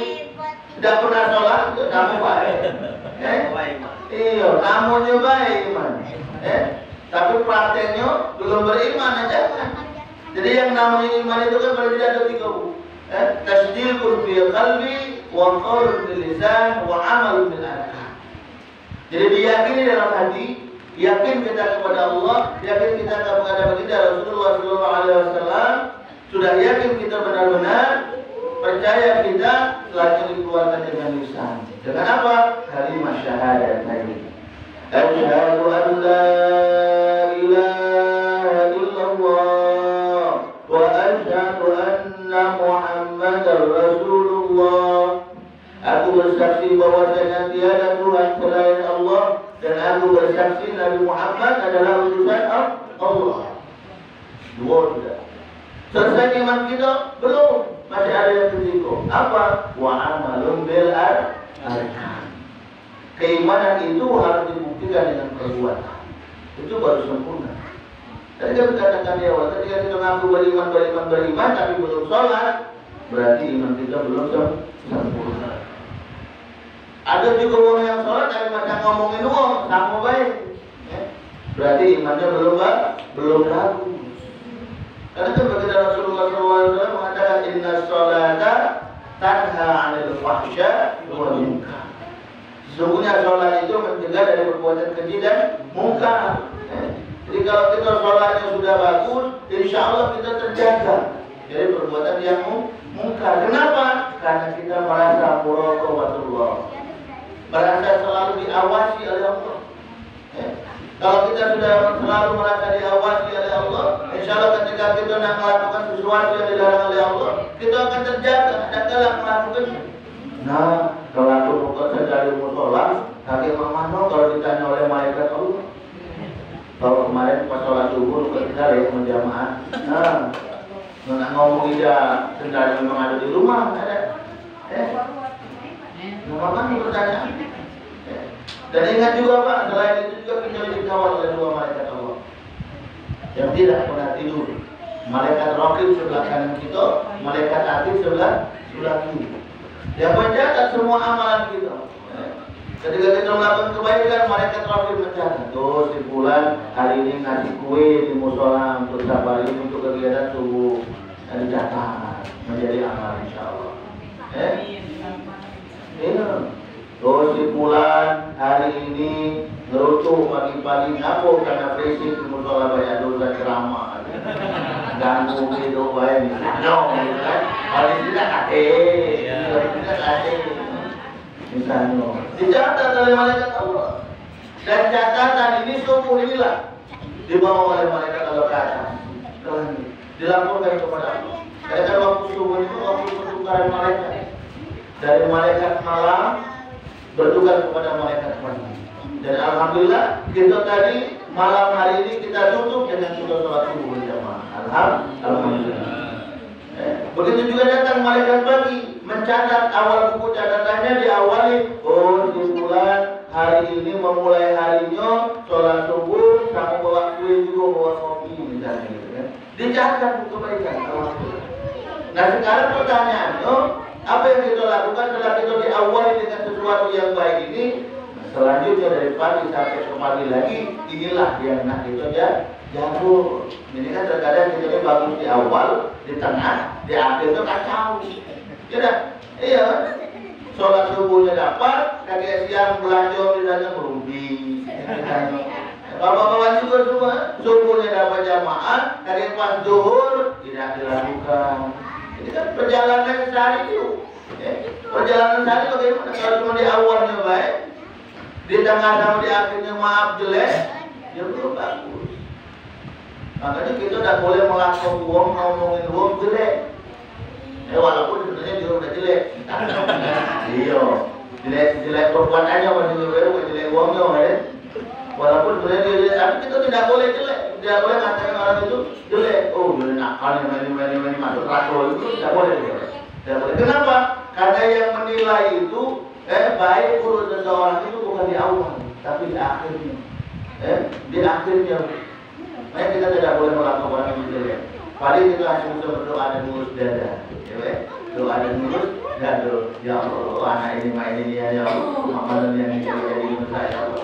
tidak pernah sholat, itu nama baik. Iya, namanya baik iman. Tapi prakteknya belum beriman aja kan. Jadi yang namanya iman itu kan berarti ada 3 tasdiqun bil qalbi wa qaulun bil lisan wa amalun bil arkan. Jadi diyakini dalam hati, yakin kita kepada Allah, yakin kita kepada baginda Rasulullah SAW, sudah yakin kita benar-benar percaya kita setelah dikeluarkan dengan lisan. Dengan apa? Kalimat syahadatain. Asyhadu an la ilaha illallah wa asyhadu anna Muhammadar Rasulullah. Aku bersaksi bahwasanya tiada Tuhan selain Allah, dan aku bersaksi Nabi Muhammad adalah utusan Allah. 2 sudah. Selesai iman kita? Belum. Masih ada yang ketiga. Apa? Wa amalun bil arkan. Keimanan itu harus dibuktikan dengan perbuatan. Itu baru sempurna. Tadi kan dikatakan di awal, ketika kita mengaku beriman, tapi belum sholat, berarti iman kita belum sempurna. Ada juga orang yang sholat tapi macam ngomongin uang, sama baik. Berarti imannya belum ragu. Karena itu begitu Rasulullah SAW mengatakan inna sholata tanha 'anil fahsya wal munkar. Sesungguhnya sholat itu mencegah dari perbuatan keji dan mungkar. Jadi kalau kita sholatnya sudah bagus, insya Allah kita terjaga dari perbuatan yang mungkar. Kenapa? Karena kita merasa muraqabatullah, merasa selalu diawasi oleh Allah. Kalau kita sudah selalu merasa diawasi oleh Allah, insya Allah ketika kita nak melakukan sesuatu yang dilarang oleh Allah, kita akan terjaga, tidak kalah melakukannya. Nah, kalau aku bukan dari musola, kakek mama kalau ditanya oleh malaikat Allah, kalau kemarin pas sholat subuh ketika ya menjamaah, nggak ngomong ida sendiri memang ada di rumah, ada. Makanya pertanyaan. Dan ingat juga Pak, selain itu juga kita dikawal oleh dua malaikat Allah yang tidak pernah tidur. Malaikat Raqib sebelah kanan kita, malaikat Atid sebelah kiri. Yang mencatat semua amalan kita. Ketika kita melakukan kebaikan, malaikat Raqib mencatat. Tuh si Fulan hari ini ngasih kue di musola untuk sabar ini untuk kegiatan subuh, dan dicatat menjadi amal insya Allah. Tuh si Fulan hari ini ngerutuh pagi-pagi ngapuk karena berisik di musola banyak dosa ceramah. Ganggu gitu baik gitu kan. Kalau tidak misalnya dicatat oleh malaikat Allah, dan catatan ini subuh inilah dibawa oleh malaikat Allah ke atas, dilaporkan kepada Allah. Karena waktu subuh itu waktu pertukaran malaikat dari malaikat malam bertukar kepada malaikat pagi. Dan alhamdulillah kita tadi malam hari ini kita tutup dengan sholat subuh berjamaah. Alhamdulillah. Begitu juga datang malaikat pagi mencatat, awal buku catatannya diawali, oh di bulan hari ini memulai harinya sholat subuh sama bawa kue juga bawa kopi misalnya gitu kan. Dicatat buku kebaikan. Alhamdulillah. Nah sekarang pertanyaannya, apa yang kita lakukan setelah kita diawali dengan sesuatu yang baik ini? Selanjutnya dari pagi sampai ke pagi lagi, inilah yang nak kita jago. Ini kan terkadang kita ini bagus di awal, di tengah, di akhir itu kacau. Iya. Sholat subuhnya dapat, kakek siang belanja misalnya merugi. Bapak-bapak juga semua, subuhnya dapat jamaah, kakek pas zuhur tidak dilakukan. Ini kan perjalanan sehari itu. Perjalanan sehari bagaimana? Kalau cuma di awalnya baik, di tengah sama di akhirnya maaf jelek, ya belum bagus. Makanya kita tidak boleh melakukan uang, ngomongin uang jelek. Walaupun sebenarnya dia udah jelek. Iya, jelek perbuatannya masih jelek uangnya, kan? Walaupun sebenarnya dia jelek, tapi kita tidak boleh jelek. Tidak boleh mengatakan orang itu jelek. Oh, dia nakal, ini masuk rakol itu tidak boleh. Tidak boleh. Kenapa? Karena yang menilai itu baik buruk seseorang itu bukan di awal, tapi di akhirnya. Di akhirnya. Makanya kita tidak boleh melakukan orang yang jelek. Paling kita hanya bisa berdoa dan ngurus dada. Doa dan ngurus dada. Ya Allah, anak ini main ini ya Allah. Makanan yang jadi saya Allah.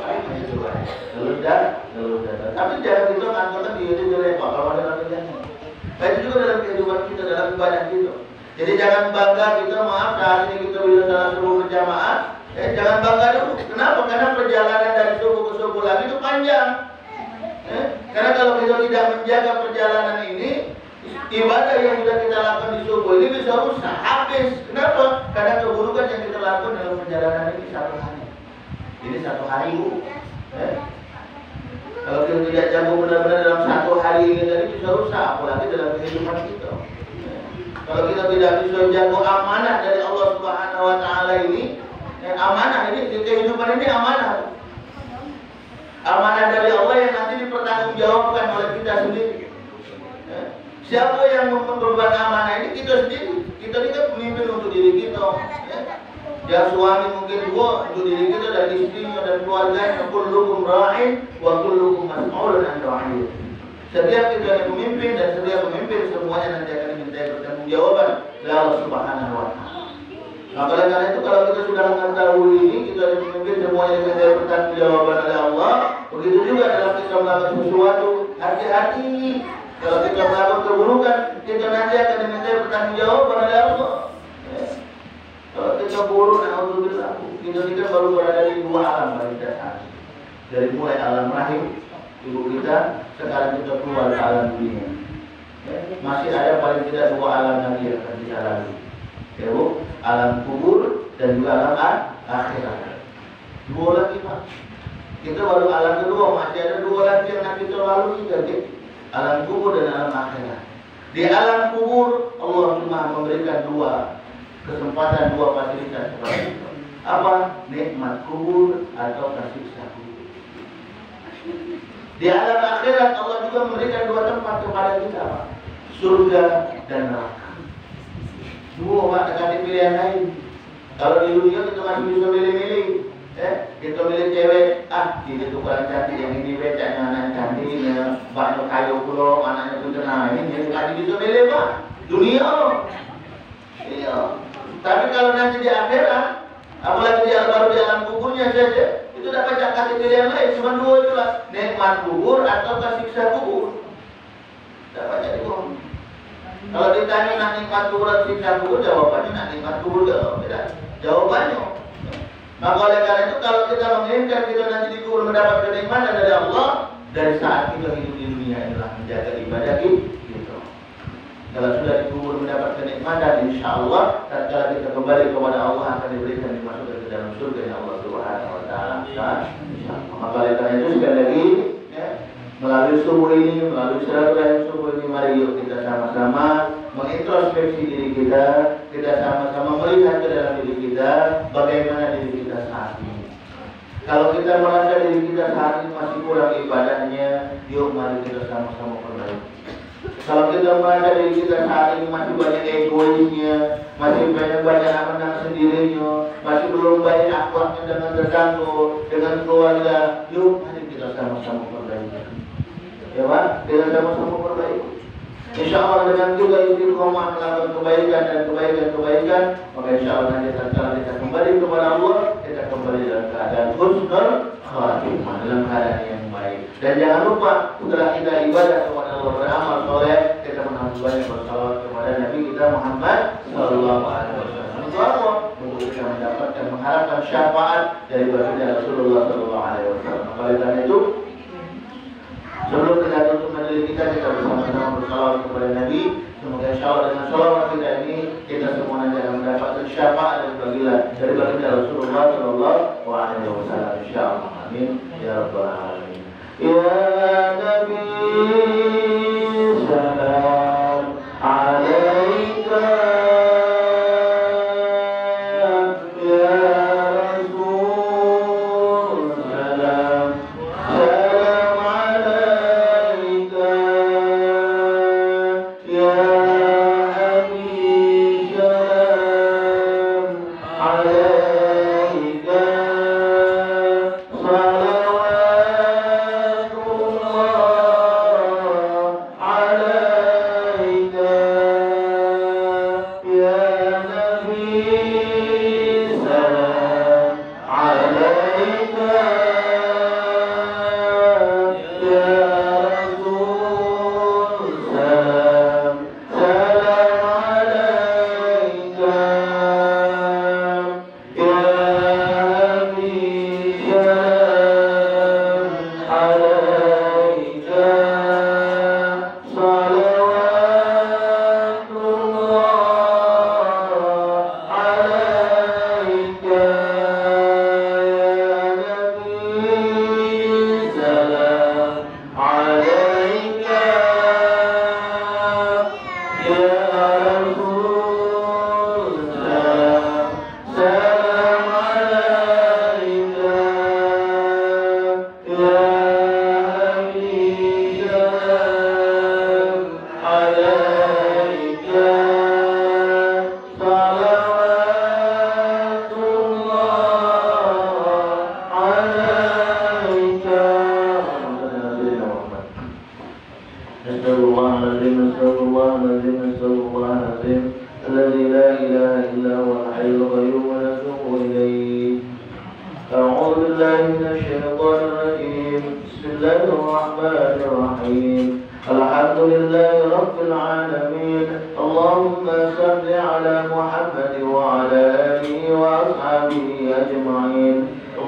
Ngelus dada. Tapi jangan kita ngangkatkan dia itu jelek. Kalau ada orang yang itu juga dalam kehidupan kita, dalam ibadah kita. Jadi jangan bangga kita, maaf saat ini kita bisa salah subuh berjamaah. Jangan bangga dulu. Kenapa? Karena perjalanan dari subuh ke subuh lagi itu panjang. Karena kalau kita tidak menjaga perjalanan ini, ibadah yang sudah kita lakukan di subuh ini bisa rusak, habis. Kenapa? Karena keburukan yang kita lakukan dalam perjalanan ini satu hari. Ini satu hari, Bu. Kalau kita tidak jago benar-benar dalam satu hari ini tadi bisa rusak, apalagi dalam kehidupan kita. Kalau kita tidak bisa jago amanah dari Allah Subhanahu wa Ta'ala ini, amanah ini, kehidupan ini amanah. Amanah dari Allah yang nanti dipertanggungjawabkan oleh kita sendiri. Siapa yang memperbuat amanah ini? Kita sendiri. Kita ini kan pemimpin untuk diri kita. Ya suami mungkin dua untuk diri kita dan istrinya dan keluarganya. Kullukum ra'in wa kullukum mas'ulun an ra'iyah. Setiap kita yang pemimpin dan setiap pemimpin semuanya nanti akan dimintai pertanggungjawaban oleh Allah Subhanahu wa Ta'ala. Nah, oleh karena itu kalau kita sudah mengetahui ini, kita yang pemimpin semuanya dimintai pertanggungjawaban oleh Allah. Begitu juga dalam kita melakukan sesuatu, hati-hati. Kalau kita melakukan keburukan, kita nanti akan dimintai pertanggungjawaban oleh Allah. Kalau kita buruk, alhamdulillah, kita baru berada di dua alam bagi kita. Dari mulai alam rahim ibu kita sekarang kita keluar ke alam dunia. Ya, masih ada paling tidak 2 alam lagi yang akan kita lalui. Ya, Bu, alam kubur dan juga alam akhirat. 2 lagi Pak. Kita baru alam kedua, masih ada 2 lagi yang akan kita lalui jadi alam kubur dan alam akhirat. Di alam kubur Allah cuma memberikan 2 kesempatan, 2 fasilitas kepada kita. Apa? Nikmat kubur atau siksa kubur. Di alam akhirat Allah juga memberikan 2 tempat kepada kita, Pak. Surga dan neraka. 2 Pak, dengan pilihan lain. Kalau di dunia kita masih bisa milih-milih. Kita milih cewek, ini tuh kurang cantik, yang ini becaknya anak cantik, banyak kayu pulau, anaknya pun tenang. Ini masih bisa milih Pak. Dunia. Iya. Tapi kalau nanti di akhirat, apalagi baru di alam kuburnya saja, itu dapat kasih pilihan lain, cuma 2 itulah, nikmat kubur atau siksa kubur. Dapat jadi bohong. Kalau ditanya nak nikmat kubur atau siksa kubur, jawabannya nak nikmat kubur kalau beda. Jawabannya. Maka oleh karena itu kalau kita menginginkan kita nanti di kubur mendapat kenikmatan dari Allah, dari saat kita hidup di dunia inilah menjaga ibadah kita. Kalau sudah dikubur mendapat kenikmatan, insya Allah tatkala kita kembali kepada Allah akan diberikan dimasukkan ke dalam surga yang Allah Subhanahu Wa Taala. Maka oleh karena itu sekali lagi, ya, melalui subuh ini, melalui silaturahim subuh ini, mari yuk kita sama-sama mengintrospeksi diri kita sama-sama melihat ke dalam diri kita, bagaimana diri kita saat ini. Kalau kita merasa diri kita saat ini masih kurang ibadahnya, yuk mari kita sama-sama perbaiki. Kalau kita merasa diri kita saat ini masih banyak egoisnya, masih banyak menang sendirinya, masih belum baik akhlaknya dengan tetangga, dengan keluarga, yuk mari kita sama-sama perbaiki. Ya Pak, kita sama-sama perbaiki. Insya Allah dengan juga istiqomah melakukan kebaikan dan kebaikan, maka insya Allah nanti tatkala kita kembali kepada Allah, kita kembali dalam keadaan husnul khatimah, dalam keadaan yang baik. Dan jangan lupa setelah kita ibadah kepada Allah beramal soleh, kita menambah banyak bersalawat kepada Nabi kita Muhammad Sallallahu Alaihi Wasallam. Untuk apa? Untuk kita mendapatkan mengharapkan syafaat dari baginda Rasulullah Sallallahu Alaihi Wasallam. Oleh karena itu, sebelum kita tutup majelis kita bersama-sama bersalawat kepada Nabi. Semoga insya Allah dengan salawat kita ini kita semua nanti akan mendapatkan syafaat dari baginda Rasulullah Sallallahu Alaihi Wasallam. Insya Allah. Amin. Ya Rabbal Alamin. Ya Nabi, salam alaika.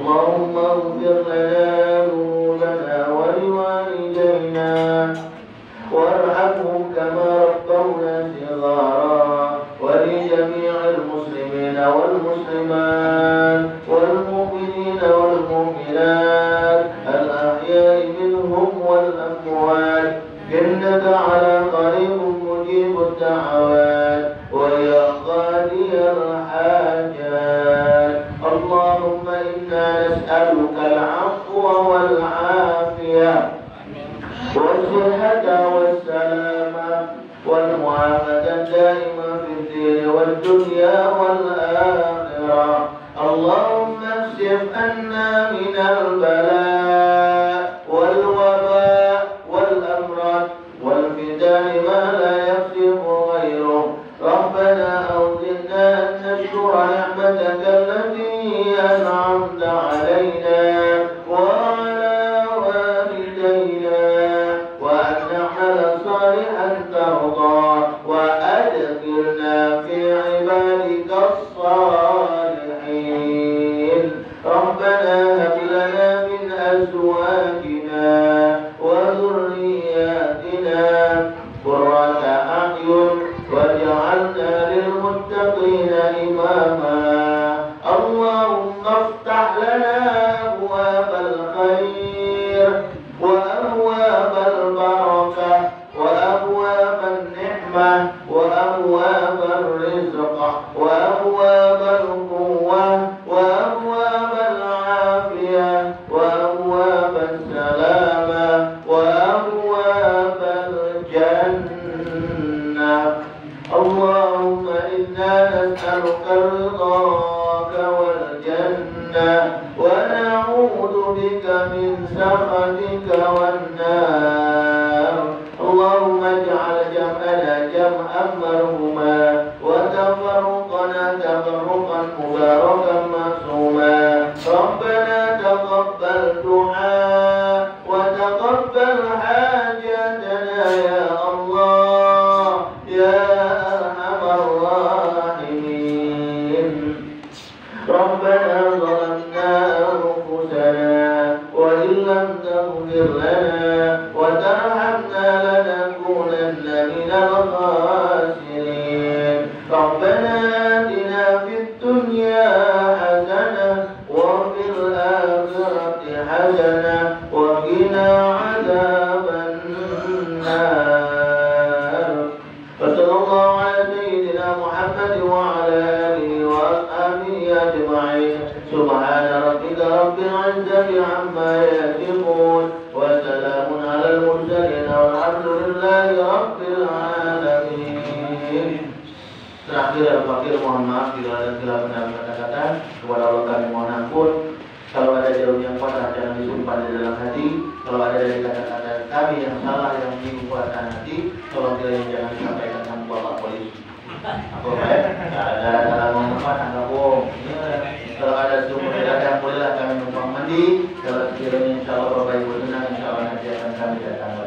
اللهم اغفر لنا ذنوبنا ولوالدينا نسألك العفو والعافية والصحة والسلامة والمعافاة الدائمة في الدين والدنيا والآخرة. اللهم اكشف عنا من البلاء والوباء والأمراض والفتن ما لا يكشف غيره. ربنا أوزعنا أن نشكر نعمتك التي أنعمت علينا وعلى والدينا وأن نعمل صالحا ترضى وأدخلنا في عبادك الصالحين. ربنا هب لنا من أزواجنا وذرياتنا قرة أعين واجعلنا للمتقين إماما. اللهم افتح لنا أبواب الخير وأبواب البركة وأبواب النعمة وأبواب الرزق وأبواب القوة وأبواب العافية وأبواب السلامة وأبواب الجنة. اللهم إنا نسألك رضاك والجنة ونعوذ بك من سخطك والنار. اللهم اجعل جمعنا جمعا مرحوما وتفرقنا تفرقا مباركا معصوما. ربنا تقبل دعاء وتقبل حاجاتنا يا الله يا أرحم الراحمين. ربنا ظلمنا أنفسنا وإن لم تغفر لنا وترحمنا لنكونن من الخاسرين. ربنا آتنا في الدنيا حسنة وفي الآخرة حسنة وقنا عذاب النار. وصلى الله على سيدنا محمد وعلى آله وأصحابه أجمعين. سبحان ربك رب العزة عما يصفون وسلام على المرسلين والحمد لله رب العالمين. Terakhir Al-Fakir mohon maaf bila ada khilaf dalam kata-kata. Kepada Allah kami mohon ampun. Kalau ada jarum yang kotor jangan disimpan di dalam hati. Kalau ada dari kata-kata kami yang salah yang menyebabkan hati, tolong kiranya jangan disampaikan sama Bapak Polisi. Apa baik? Ada salah mengumpulkan anggap bohong. Kalau ada sumber yang bolehlah kami numpang mandi. Kalau sekiranya insya Allah Bapak Ibu tenang, insya Allah nanti akan kami datang.